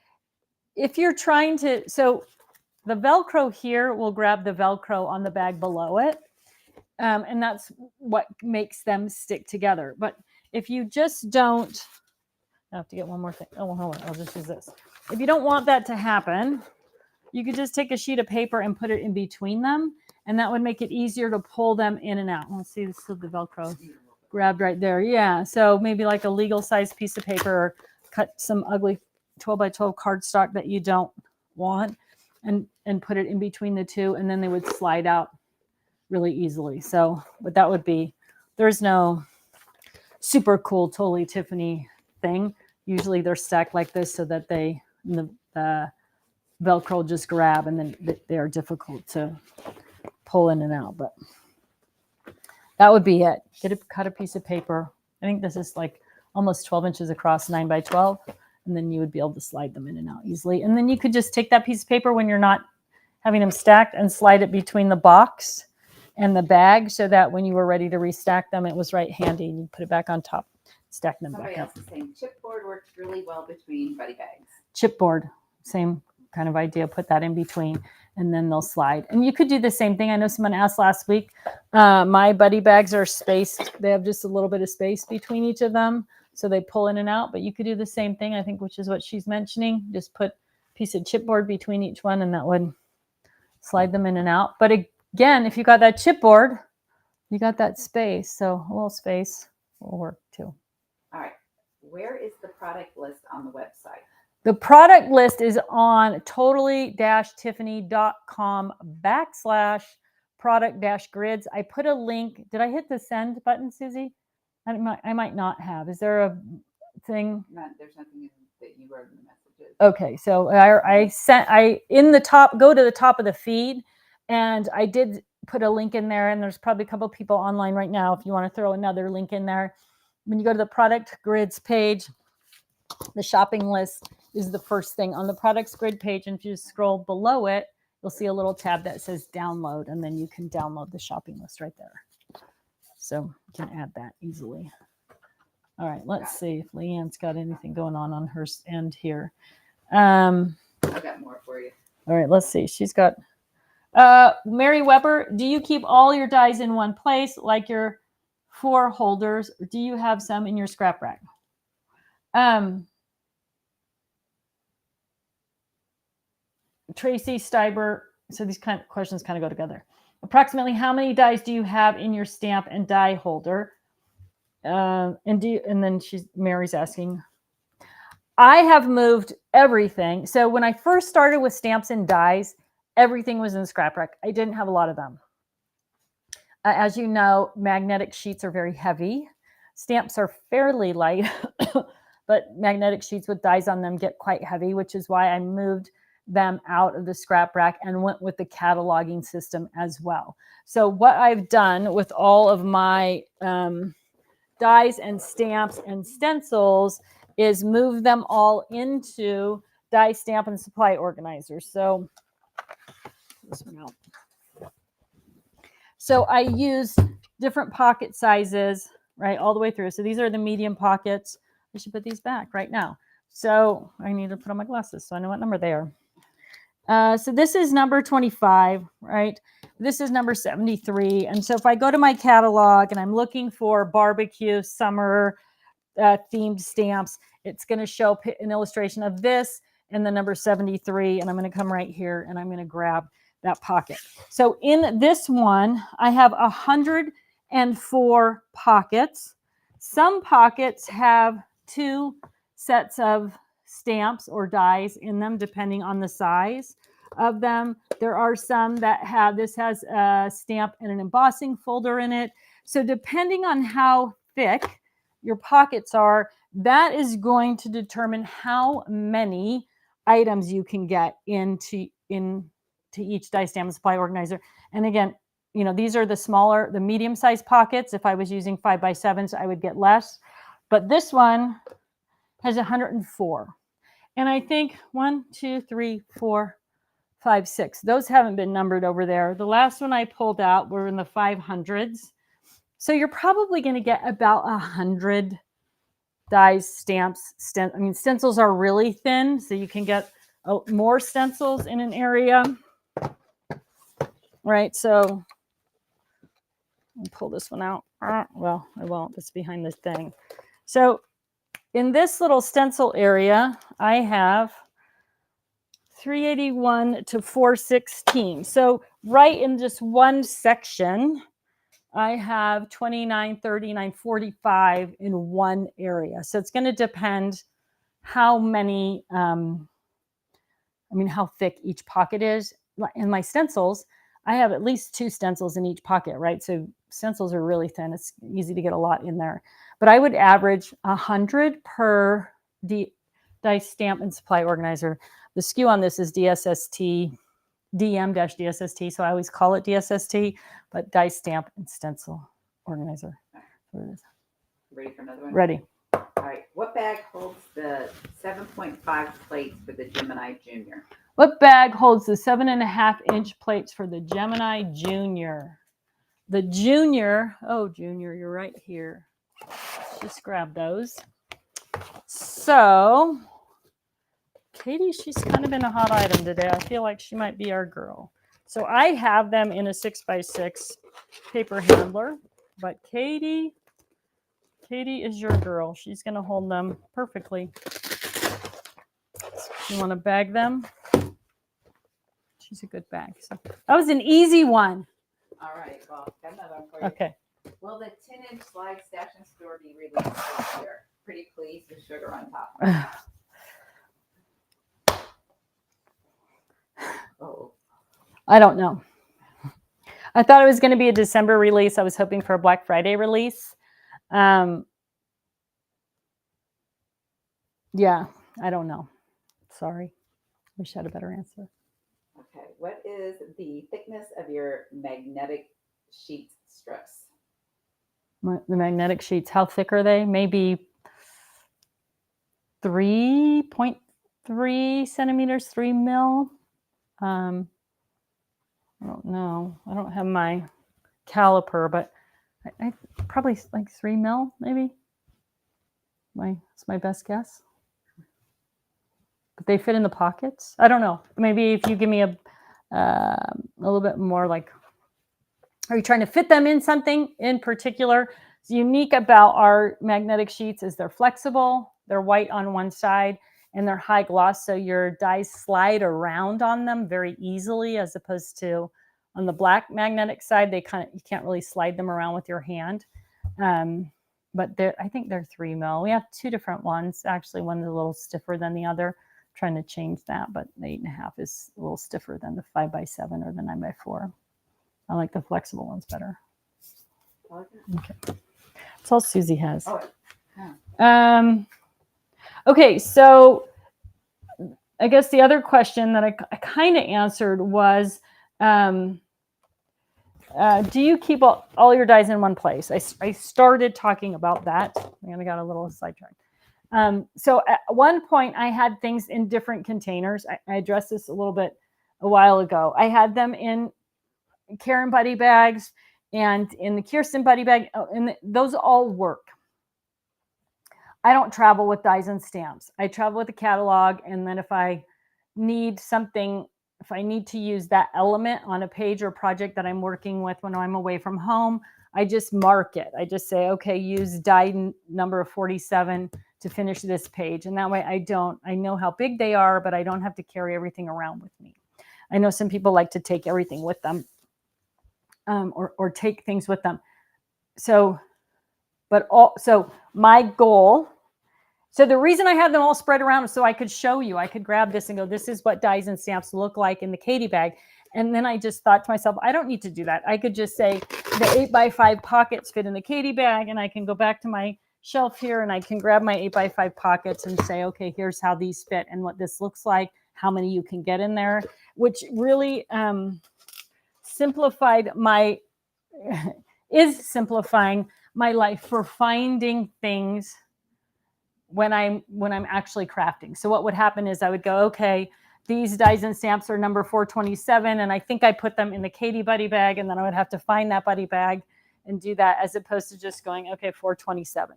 if you're trying to, so the Velcro here will grab the Velcro on the bag below it, and that's what makes them stick together. But if you just don't, I have to get one more thing. Oh, well, hold on. I'll just use this. If you don't want that to happen, you could just take a sheet of paper and put it in between them, and that would make it easier to pull them in and out. Let's see, this is the Velcro grabbed right there. Yeah, so maybe like a legal size piece of paper, or cut some ugly 12 by 12 cardstock that you don't want, and put it in between the two, and then they would slide out really easily. So, but that would be, there's no super cool, totally Tiffany thing. Usually they're stacked like this so that the Velcro just grab, and then they are difficult to pull in and out. But that would be it. Cut a piece of paper. I think this is like almost 12 inches across, 9 by 12. And then you would be able to slide them in and out easily. And then you could just take that piece of paper when you're not having them stacked and slide it between the box and the bag, so that when you were ready to restack them, it was right handy. You put it back on top, stack them Somebody back else up. is saying chipboard works really well between buddy bags. Chipboard, same kind of idea. Put that in between, and then they'll slide. And you could do the same thing. I know someone asked last week. My buddy bags are spaced. They have just a little bit of space between each of them, so they pull in and out. But you could do the same thing, I think, which is what she's mentioning. Just put a piece of chipboard between each one, and that would slide them in and out. But again, if you got that chipboard, you got that space. So a little space will work too. All right. Where is the product list on the website? The product list is on totally-tiffany.com/product-grids. I put a link. Did I hit the send button, Susie? I might not have. Is there a thing? There's nothing that you wrote in the messages. Okay, so I in the top, go to the top of the feed, and I did put a link in there, and there's probably a couple people online right now if you want to throw another link in there. When you go to the product grids page, the shopping list is the first thing on the products grid page, and if you just scroll below it, you'll see a little tab that says download, and then you can download the shopping list right there. So you can add that easily. All right, let's see if Leanne's got anything going on her end here. I got more for you. All right, let's see. She's got Mary Weber. Do you keep all your dies in one place, like your 4 holders, or do you have some in your scrap rack? Tracy Steiber. So these kind of questions kind of go together. Approximately how many dies do you have in your stamp and die holder? And then Mary's asking. I have moved everything. So when I first started with stamps and dies, everything was in scrap rack. I didn't have a lot of them. As you know, magnetic sheets are very heavy. Stamps are fairly light, but magnetic sheets with dies on them get quite heavy, which is why I moved them out of the scrap rack and went with the cataloging system as well. So what I've done with all of my dies and stamps and stencils is move them all into die, stamp, and supply organizers. So this one out. So I use different pocket sizes, right, all the way through. So these are the medium pockets. I should put these back right now. So I need to put on my glasses so I know what number they are. So this is number 25, right? This is number 73. And so if I go to my catalog and I'm looking for barbecue summer themed stamps, it's going to show an illustration of this and the number 73. And I'm going to come right here and I'm going to grab that pocket. So in this one, I have 104 pockets. Some pockets have 2 sets of stamps or dies in them, depending on the size. of them. There are some that have, this has a stamp and an embossing folder in it. So depending on how thick your pockets are, that is going to determine how many items you can get into each die stamp and supply organizer. And again, you know, these are the smaller, the medium-sized pockets. If I was using 5x7s, I would get less. But this one has 104. And I think 1, 2, 3, 4, 5, 6. Those haven't been numbered over there. The last one I pulled out were in the 500s. So you're probably going to get about 100 dies, stamps. I mean, stencils are really thin, so you can get more stencils in an area. Right, so I'll pull this one out. Well, I won't. It's behind this thing. So in this little stencil area, I have 381 to 416. So right in just one section, I have 29, 39, 45 in one area. So it's going to depend how many, how thick each pocket is. In my stencils, I have at least 2 stencils in each pocket, right? So stencils are really thin. It's easy to get a lot in there. But I would average 100 per die stamp and supply organizer. The SKU on this is DSST, DM-DSST, so I always call it DSST, but die stamp and stencil organizer. There it is. Ready for another one? Ready. All right. What bag holds the 7.5 plates for the Gemini Junior? What bag holds the 7.5-inch plates for the Gemini Junior? The Junior, oh, Junior, you're right here. Let's just grab those. So, Katie, she's kind of in a hot item today. I feel like she might be our girl. So I have them in a 6x6 paper handler, but Katie is your girl. She's going to hold them perfectly. You want to bag them? She's a good bag. So that was an easy one. All right. Well, got another one for you. Okay. Will the 10-inch slide stash and store be released this year? Pretty pleased with sugar on top. Oh. I don't know. I thought it was going to be a December release. I was hoping for a Black Friday release. Yeah, I don't know. Sorry. Wish I had a better answer. Okay. What is the thickness of your magnetic sheet strips? The magnetic sheets, how thick are they? Maybe 3.3 centimeters, 3 mil. I don't know. I don't have my caliper, but I probably like 3 mil, maybe. That's my best guess. But they fit in the pockets. I don't know. Maybe if you give me a little bit more, like, are you trying to fit them in something in particular? What's unique about our magnetic sheets is they're flexible. They're white on one side and they're high gloss. So your dies slide around on them very easily, as opposed to on the black magnetic side, you can't really slide them around with your hand. But I think they're 3 mil. We have 2 different ones. Actually, one's a little stiffer than the other. I'm trying to change that, but the 8.5 is a little stiffer than the 5x7 or the 9x4. I like the flexible ones better. Okay. That's all Susie has. Oh, yeah. Okay, so I guess the other question that I kind of answered was, do you keep all your dies in one place? I started talking about that, and I got a little sidetracked. So at one point, I had things in different containers. I addressed this a little bit a while ago. I had them in Karen buddy bags and in the Kirsten buddy bag, and those all work. I don't travel with dies and stamps. I travel with a catalog, and then if I need something, if I need to use that element on a page or project that I'm working with when I'm away from home, I just mark it. I just say, okay, use die number 47 to finish this page. And that way I know how big they are, but I don't have to carry everything around with me. I know some people like to take everything with them, or take things with them. So my goal So the reason I had them all spread around is so I could show you. I could grab this and go, this is what dies and stamps look like in the Katie bag. And then I just thought to myself, I don't need to do that. I could just say the 8x5 pockets fit in the Katie bag, and I can go back to my shelf here and I can grab my 8x5 pockets and say, okay, here's how these fit and what this looks like, how many you can get in there, which really simplified my, is simplifying my life for finding things when I'm actually crafting. So what would happen is I would go, okay, these dies and stamps are number 427, and I think I put them in the Katie buddy bag, and then I would have to find that buddy bag and do that, as opposed to just going, okay, 427.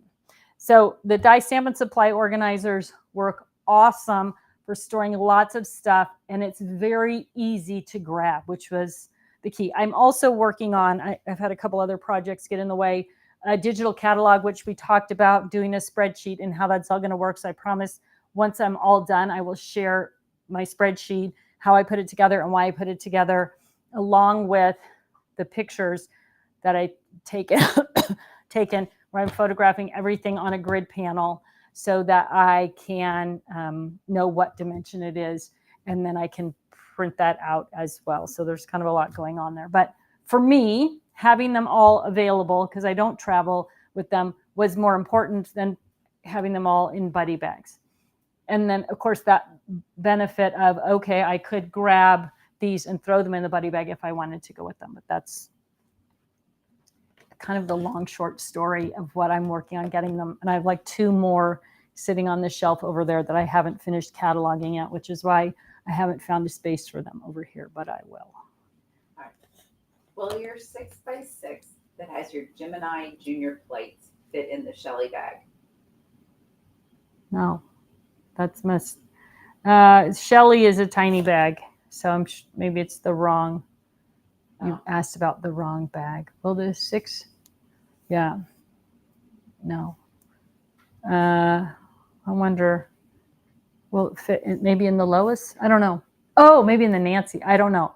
So the die stamp and supply organizers work awesome for storing lots of stuff, and it's very easy to grab, which was the key. I'm also working on, I've had a couple other projects get in the way, a digital catalog, which we talked about, doing a spreadsheet and how that's all going to work. So I promise once I'm all done, I will share my spreadsheet, how I put it together and why I put it together, along with the pictures that I taken where I'm photographing everything on a grid panel so that I can know what dimension it is. And then I can print that out as well. So there's kind of a lot going on there. But for me, having them all available, because I don't travel with them, was more important than having them all in buddy bags. And then, of course, that benefit of, okay, I could grab these and throw them in the buddy bag if I wanted to go with them. But that's kind of the long, short story of what I'm working on getting them. And I have like 2 more sitting on the shelf over there that I haven't finished cataloging yet, which is why I haven't found a space for them over here, but I will. Will your 6x6 that has your Gemini Junior plates fit in the Shelly bag? No, that's must. Shelly is a tiny bag, so maybe it's the wrong. You asked about the wrong bag. Will the 6? Yeah. No. I wonder. Will it fit maybe in the Lois? I don't know. Oh, maybe in the Nancy. I don't know.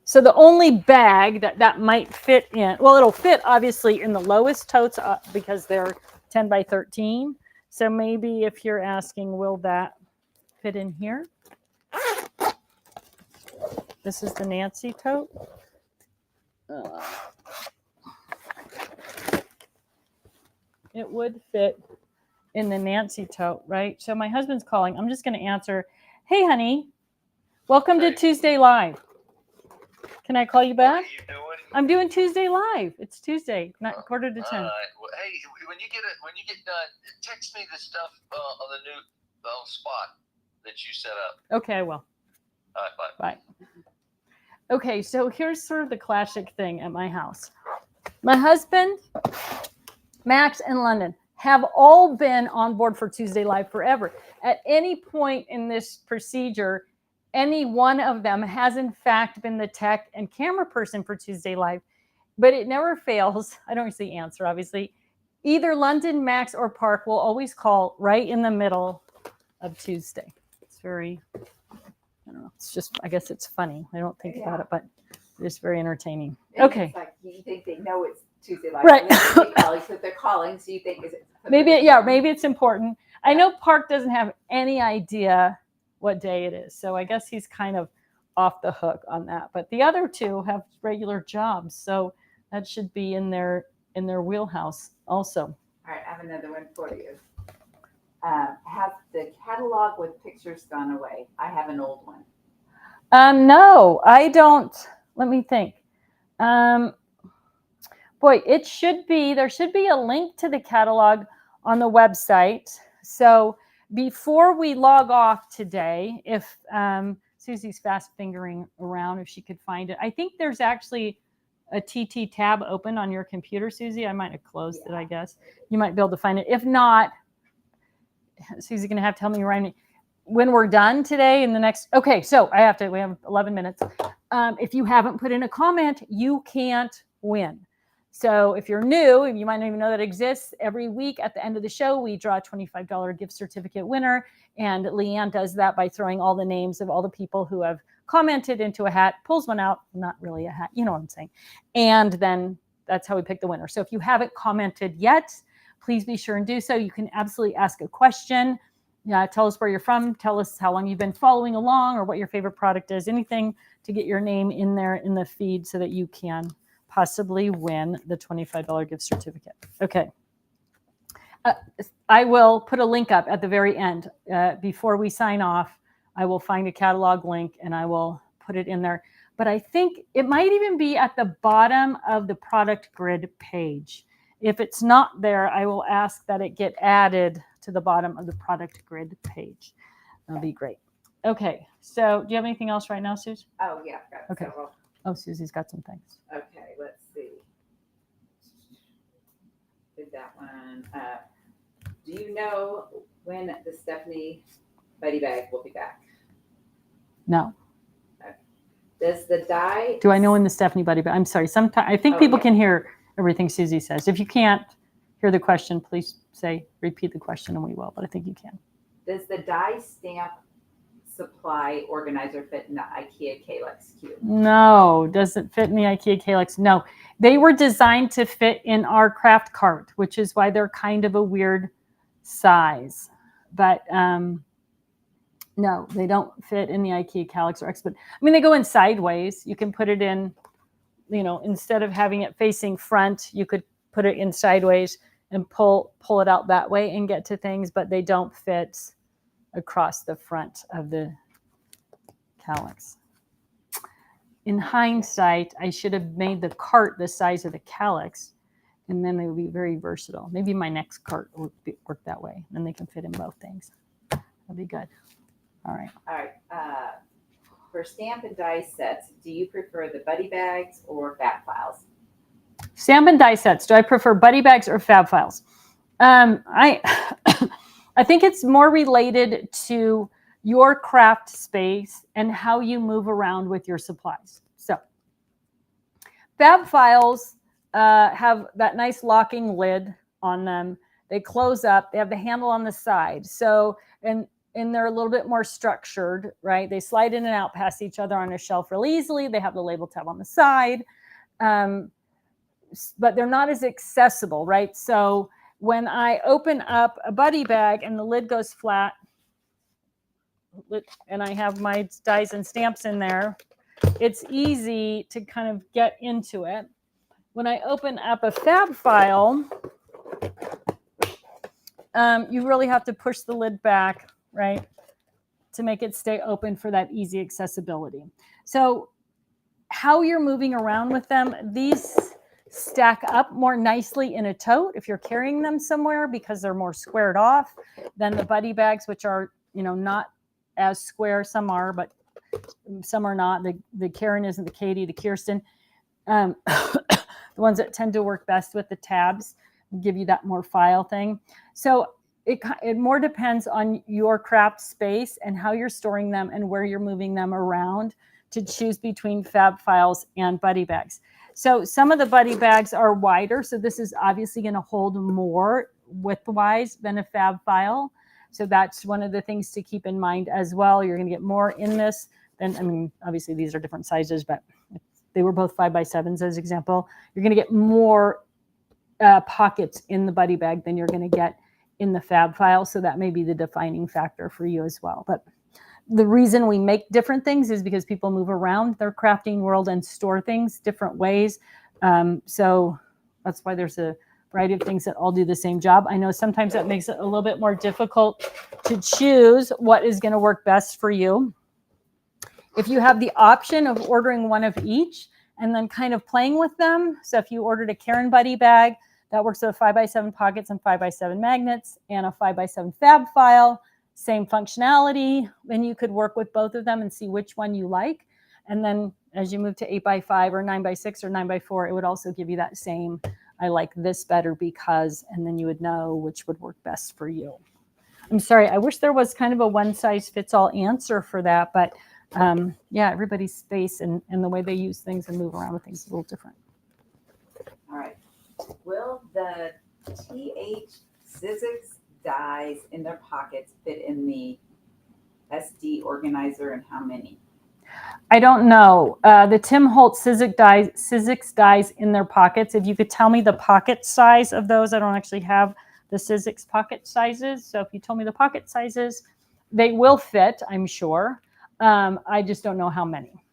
So the only bag that might fit in, well, it'll fit obviously in the Lois totes because they're 10 by 13. So maybe if you're asking, will that fit in here? This is the Nancy tote. It would fit in the Nancy tote, right? So my husband's calling. I'm just going to answer. Hey, honey, welcome to Tuesday Live. Can I call you back? What are you doing? I'm doing Tuesday Live. It's Tuesday, not 9:45 to 10. All right. Well, hey, when you get done, text me the stuff on the new spot that you set up. Okay, I will. All right, bye. Bye. Okay, so here's sort of the classic thing at my house. My husband, Max, and London have all been on board for Tuesday Live forever. At any point in this procedure, any one of them has in fact been the tech and camera person for Tuesday Live, but it never fails. I don't usually answer, obviously. Either London, Max, or Park will always call right in the middle of Tuesday. It's very, I don't know, it's just, I guess it's funny. I don't think about it, but it's very entertaining. Okay. It's like you think they know it's Tuesday Live. Right. So they're calling, so you think, is it? Maybe it's important. I know Park doesn't have any idea what day it is. So I guess he's kind of off the hook on that. But the other 2 have regular jobs. So that should be in their wheelhouse also. All right, I have another one for you. Has the catalog with pictures gone away? I have an old one. No, I don't. Let me think. Boy, it should be, there should be a link to the catalog on the website. So before we log off today, if Susie's fast fingering around, if she could find it, I think there's actually a TT tab open on your computer, Susie. I might have closed it, I guess. You might be able to find it. If not, Susie's going to have to help me remind me when we're done today in the next. Okay, so we have 11 minutes. If you haven't put in a comment, you can't win. So if you're new, you might not even know that exists, every week at the end of the show, we draw a $25 gift certificate winner. And Leanne does that by throwing all the names of all the people who have commented into a hat, pulls one out, not really a hat, you know what I'm saying. And then that's how we pick the winner. So if you haven't commented yet, please be sure and do so. You can absolutely ask a question. Tell us where you're from. Tell us how long you've been following along or what your favorite product is. Anything to get your name in there in the feed so that you can possibly win the $25 gift certificate. Okay. I will put a link up at the very end. Before we sign off, I will find a catalog link and I will put it in there. But I think it might even be at the bottom of the product grid page. If it's not there, I will ask that it get added to the bottom of the product grid page. That'll be great. Okay, so do you have anything else right now, Suze? Oh, yeah. Got Okay. several. Oh, Susie's got some things. Okay, let's see. Did that one. Do you know when the Stephanie Buddy Bag will be back? No. Does the die? Do I know when the Stephanie Buddy Bag? I'm sorry. Sometimes I think people can hear everything Susie says. If you can't hear the question, please repeat the question and we will, but I think you can. Does the die stamp supply organizer fit in the IKEA Kallax cube? No, doesn't fit in the IKEA Kallax. No, they were designed to fit in our craft cart, which is why they're kind of a weird size. But no, they don't fit in the IKEA Kallax or X. But I mean, they go in sideways. You can put it in, instead of having it facing front, you could put it in sideways and pull it out that way and get to things, but they don't fit across the front of the Kallax. In hindsight, I should have made the cart the size of the Kallax, and then they would be very versatile. Maybe my next cart will work that way. Then they can fit in both things. That'd be good. All right. All right. For stamp and die sets, do you prefer the buddy bags or fab files? Stamp and die sets. Do I prefer buddy bags or fab files? I think it's more related to your craft space and how you move around with your supplies. So fab files have that nice locking lid on them. They close up. They have the handle on the side. So, and they're a little bit more structured, right? They slide in and out past each other on a shelf real easily. They have the label tab on the side, but they're not as accessible, right? So when I open up a buddy bag and the lid goes flat, and I have my dies and stamps in there, it's easy to kind of get into it. When I open up a fab file, you really have to push the lid back, right, to make it stay open for that easy accessibility. So how you're moving around with them, these stack up more nicely in a tote if you're carrying them somewhere because they're more squared off than the buddy bags, which are, not as square. Some are, but some are not. The Karen isn't the Katie, the Kirsten. The ones that tend to work best with the tabs give you that more file thing. So it more depends on your craft space and how you're storing them and where you're moving them around to choose between fab files and buddy bags. So some of the buddy bags are wider. So this is obviously going to hold more width-wise than a fab file. So that's one of the things to keep in mind as well. You're going to get more in this than, obviously these are different sizes, but if they were both 5x7s as example, you're going to get more pockets in the buddy bag than you're going to get in the fab file. So that may be the defining factor for you as well. But the reason we make different things is because people move around their crafting world and store things different ways. So that's why there's a variety of things that all do the same job. I know sometimes that makes it a little bit more difficult to choose what is going to work best for you. If you have the option of ordering one of each and then kind of playing with them. So if you ordered a Karen Buddy bag, that works with 5x7 pockets and 5x7 magnets and a 5x7 fab file, same functionality, then you could work with both of them and see which one you like. And then as you move to 8x5 or 9x6 or 9x4, it would also give you that same, I like this better because, and then you would know which would work best for you. I'm sorry, I wish there was kind of a one size fits all answer for that, but yeah, everybody's space and the way they use things and move around with things is a little different. All right. Will the Sizzix dies in their pockets fit in the SD organizer, and how many? I don't know. The Tim Holtz Sizzix dies in their pockets. If you could tell me the pocket size of those, I don't actually have the Sizzix pocket sizes. So if you told me the pocket sizes, they will fit, I'm sure. I just don't know how many,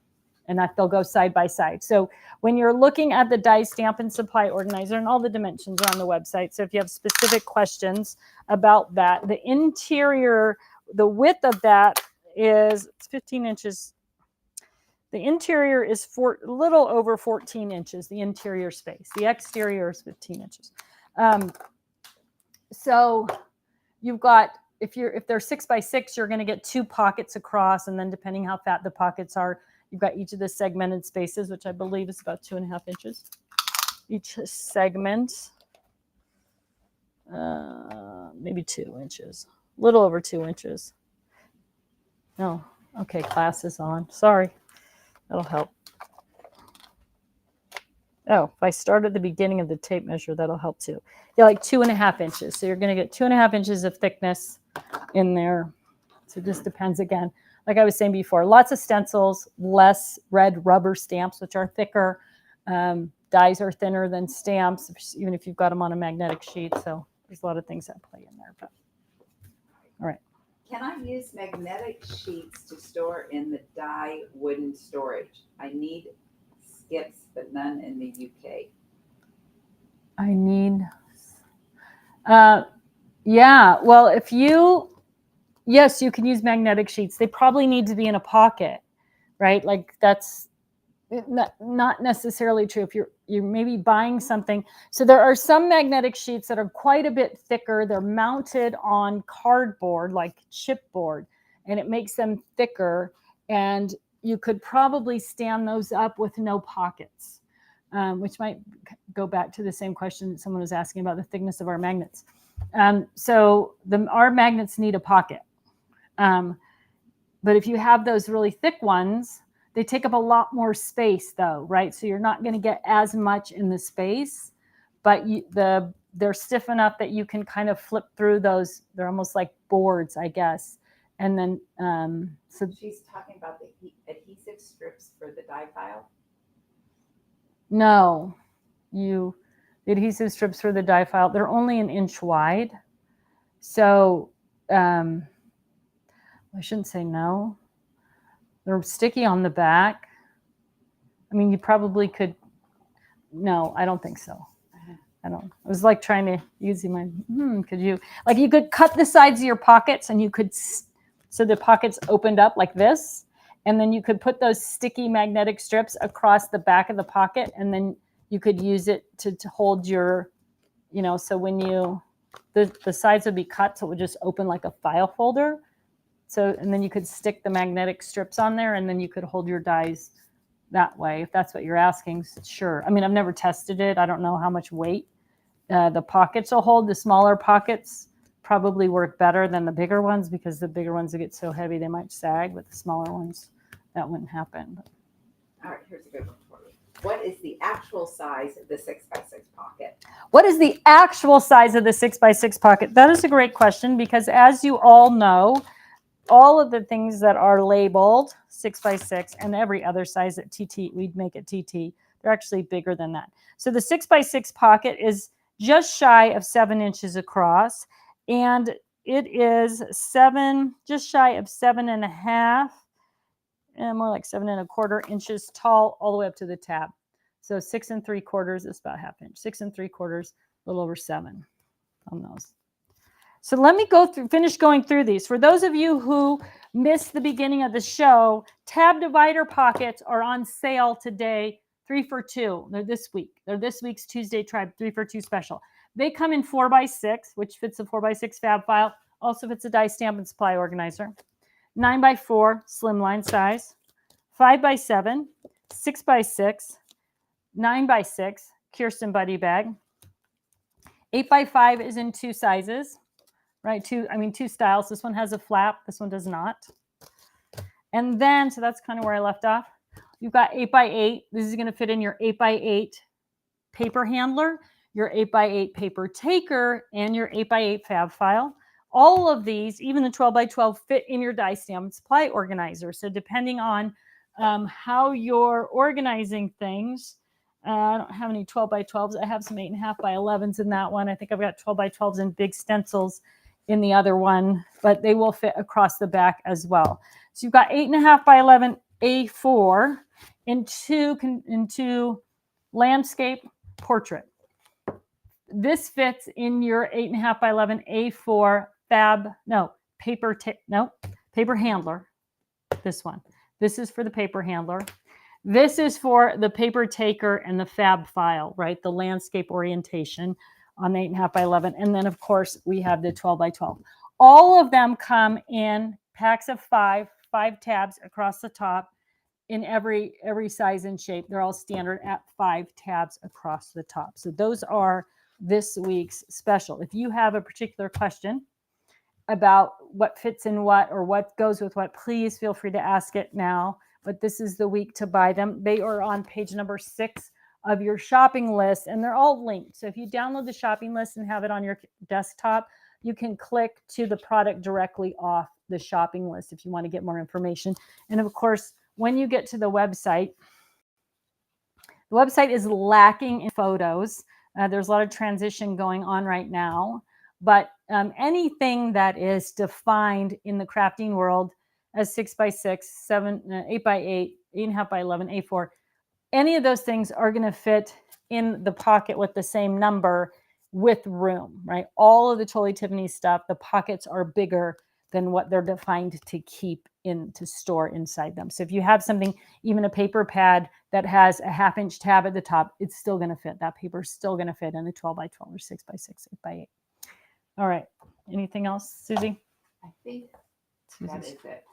and that they'll go side by side. So when you're looking at the die stamp and supply organizer, and all the dimensions are on the website. So if you have specific questions about that, the interior, the width of that is 15 inches. The interior is a little over 14 inches, the interior space. The exterior is 15 inches. So you've got, if they're 6 by 6, you're going to get 2 pockets across, and then depending how fat the pockets are, you've got each of the segmented spaces, which I believe is about 2.5 inches. Each segment, maybe 2 inches, a little over 2 inches. No, okay, class is on. Sorry, that'll help. Oh, if I start at the beginning of the tape measure, that'll help too. Yeah, like 2.5 inches. So you're going to get 2.5 inches of thickness in there. So it just depends again. Like I was saying before, lots of stencils, less red rubber stamps, which are thicker. Dies are thinner than stamps, even if you've got them on a magnetic sheet. So there's a lot of things that play in there. But all right. Can I use magnetic sheets to store in the die wooden storage? I need skips, but none in the UK. I need, yeah, well, yes, you can use magnetic sheets. They probably need to be in a pocket, right? Like that's not necessarily true if you're maybe buying something. So there are some magnetic sheets that are quite a bit thicker. They're mounted on cardboard, like chipboard, and it makes them thicker. And you could probably stand those up with no pockets, which might go back to the same question that someone was asking about the thickness of our magnets. So our magnets need a pocket. But if you have those really thick ones, they take up a lot more space though, right? So you're not going to get as much in the space, but they're stiff enough that you can kind of flip through those. They're almost like boards, I guess. And then, so she's talking about the adhesive strips for the die file. No, the adhesive strips for the die file, they're only 1 inch wide. So I shouldn't say no. They're sticky on the back. I mean, you probably could. No, I don't think so. I was like trying to using my, could you, like you could cut the sides of your pockets and you could, so the pockets opened up like this. And then you could put those sticky magnetic strips across the back of the pocket, and then you could use it to hold your, so when the sides would be cut, so it would just open like a file folder. So, and then you could stick the magnetic strips on there, and then you could hold your dies that way, if that's what you're asking. Sure. I mean, I've never tested it. I don't know how much weight the pockets will hold. The smaller pockets probably work better than the bigger ones, because the bigger ones that get so heavy they might sag, but the smaller ones, that wouldn't happen. All right, here's a good one for you. What is the actual size of the 6 by 6 pocket? What is the actual size of the 6 by 6 pocket? That is a great question, because as you all know, all of the things that are labeled 6 by 6 and every other size that we'd make it TT, they're actually bigger than that. So the 6 by 6 pocket is just shy of 7 inches across, and it is just shy of 7.5, and more like 7.25 inches tall all the way up to the tab. So 6 3/4 is about 1/2 inch. 6 3/4, a little over 7 on those. So let me finish going through these. For those of you who missed the beginning of the show, tab divider pockets are on sale today, 3 for 2. They're this week. They're this week's Tuesday Tribe 3 for 2 special. They come in 4 by 6, which fits a 4 by 6 fab file. Also fits a die stamp and supply organizer. 9 by 4 slimline size. 5 by 7, 6 by 6, 9 by 6 Kirsten Buddy bag. 8 by 5 is in 2 sizes. Right, 2 styles. This one has a flap. This one does not. And then, so that's kind of where I left off. You've got 8 by 8. This is going to fit in your 8 by 8 paper handler, your 8 by 8 paper taker, and your 8 by 8 fab file. All of these, even the 12 by 12, fit in your die stamp and supply organizer. So depending on how you're organizing things, I don't have any 12 by 12s. I have some 8.5 by 11s in that one. I think I've got 12 by 12s and big stencils in the other one, but they will fit across the back as well. So you've got 8.5 by 11 A4 into landscape portrait. This fits in your 8.5 by 11 A4 paper handler. This one. This is for the paper handler. This is for the paper taker and the fab file, right? The landscape orientation on the 8.5 by 11. And then, of course, we have the 12 by 12. All of them come in packs of 5 tabs across the top in every size and shape. They're all standard at 5 tabs across the top. So those are this week's special. If you have a particular question about what fits in what or what goes with what, please feel free to ask it now. But this is the week to buy them. They are on page number 6 of your shopping list, and they're all linked. So if you download the shopping list and have it on your desktop, you can click to the product directly off the shopping list if you want to get more information. And of course, when you get to the website is lacking in photos. There's a lot of transition going on right now, but anything that is defined in the crafting world as 6 by 6, 8 by 8, 8.5 by 11, A4, any of those things are going to fit in the pocket with the same number with room, right? All of the Totally Tiffany stuff, the pockets are bigger than what they're defined to keep to store inside them. So if you have something, even a paper pad that has a 1/2 inch tab at the top, it's still going to fit. That paper is still going to fit in a 12 by 12 or 6 by 6, 8 by 8. All right. Anything else, Susie? I think that is it.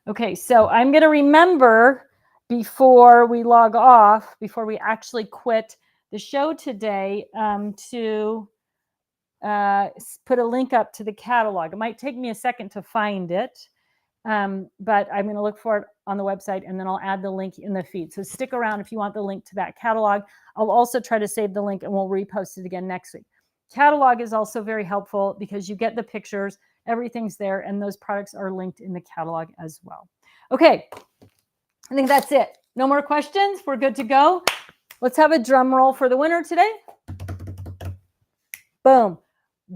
Okay, so I'm going to remember before we log off, before we actually quit the show today, to put a link up to the catalog. It might take me a second to find it, but I'm going to look for it on the website, and then I'll add the link in the feed. So stick around if you want the link to that catalog. I'll also try to save the link, and we'll repost it again next week. Catalog is also very helpful because you get the pictures, everything's there, and those products are linked in the catalog as well. Okay, I think that's it. No more questions. We're good to go. Let's have a drum roll for the winner today. Boom.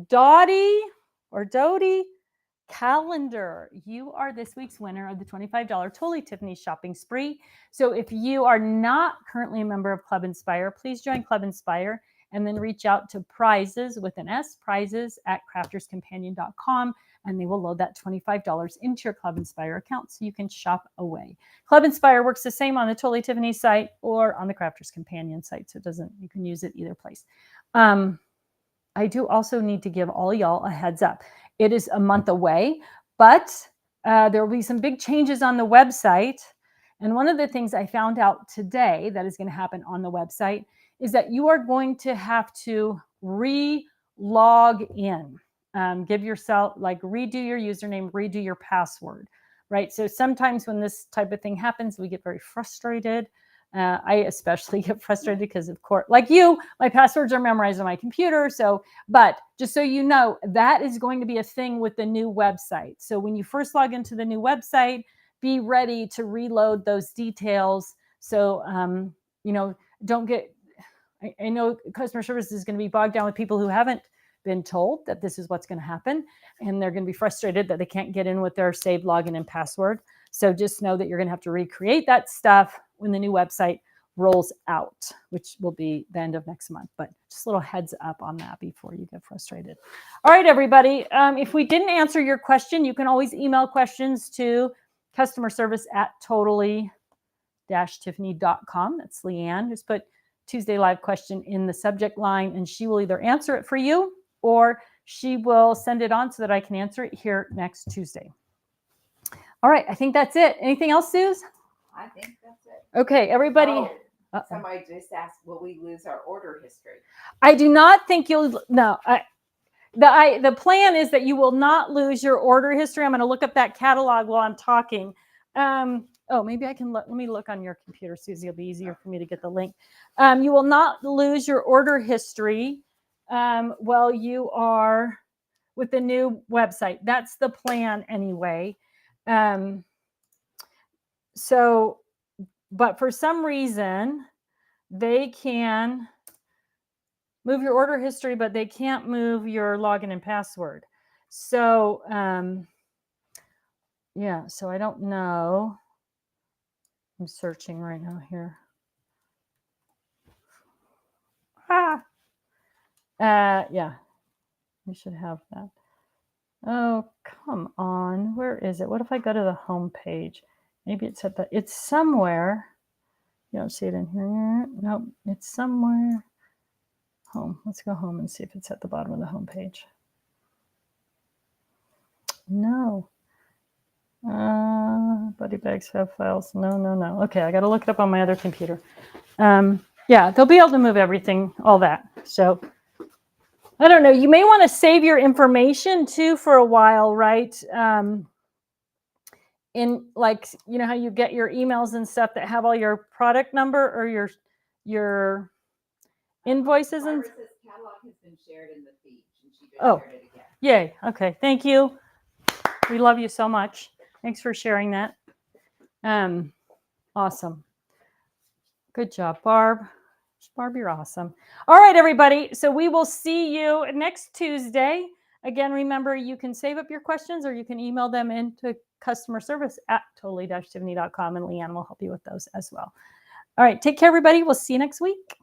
Dottie Calendar, you are this week's winner of the $25 Totally Tiffany shopping spree. So if you are not currently a member of Club Inspire, please join Club Inspire and then reach out to prizes with an S, prizes at crafterscompanion.com, and they will load that $25 into your Club Inspire account so you can shop away. Club Inspire works the same on the Totally Tiffany site or on the Crafters Companion site, so you can use it either place. I do also need to give all y'all a heads up. It is a month away, but there will be some big changes on the website. And one of the things I found out today that is going to happen on the website is that you are going to have to re-log in. Give yourself, redo your username, redo your password, right? So sometimes when this type of thing happens, we get very frustrated. I especially get frustrated because, of course, like you, my passwords are memorized on my computer. But just so you know, that is going to be a thing with the new website. So when you first log into the new website, be ready to reload those details. So, don't get, I know customer service is going to be bogged down with people who haven't been told that this is what's going to happen. And they're going to be frustrated that they can't get in with their saved login and password. So just know that you're going to have to recreate that stuff when the new website rolls out, which will be the end of next month. But just a little heads up on that before you get frustrated. All right, everybody. If we didn't answer your question, you can always email questions to customer service at totally-tiffany.com. That's Leanne. Just put Tuesday live question in the subject line, and she will either answer it for you or she will send it on so that I can answer it here next Tuesday. All right, I think that's it. Anything else, Suze? I think that's it. Okay, everybody. Oh, somebody just asked, will we lose our order history? I do not think you'll, no. The plan is that you will not lose your order history. I'm going to look up that catalog while I'm talking. Maybe I can let me look on your computer, Susie. It'll be easier for me to get the link. You will not lose your order history while you are with the new website. That's the plan anyway. But for some reason, they can move your order history, but they can't move your login and password. So, yeah, so I don't know. I'm searching right now here. Yeah, we should have that. Oh, come on. Where is it? What if I go to the home page? Maybe it's at the, it's somewhere. You don't see it in here. Nope, it's somewhere. Home. Let's go home and see if it's at the bottom of the home page. No. Buddy bags have files. No, no, no. Okay, I got to look it up on my other computer. Yeah, they'll be able to move everything, all that. So I don't know. You may want to save your information too for a while, right? In like, you know how you get your emails and stuff that have all your product number or your invoices and. Barbara says catalog has been shared in the feed, and she just shared it again. Yay. Okay. Thank you. We love you so much. Thanks for sharing that. Awesome. Good job, Barb. Barb, you're awesome. All right, everybody. So we will see you next Tuesday. Again, remember, you can save up your questions or you can email them into customer service at totally-tiffany.com, and Leanne will help you with those as well. All right. Take care, everybody. We'll see you next week.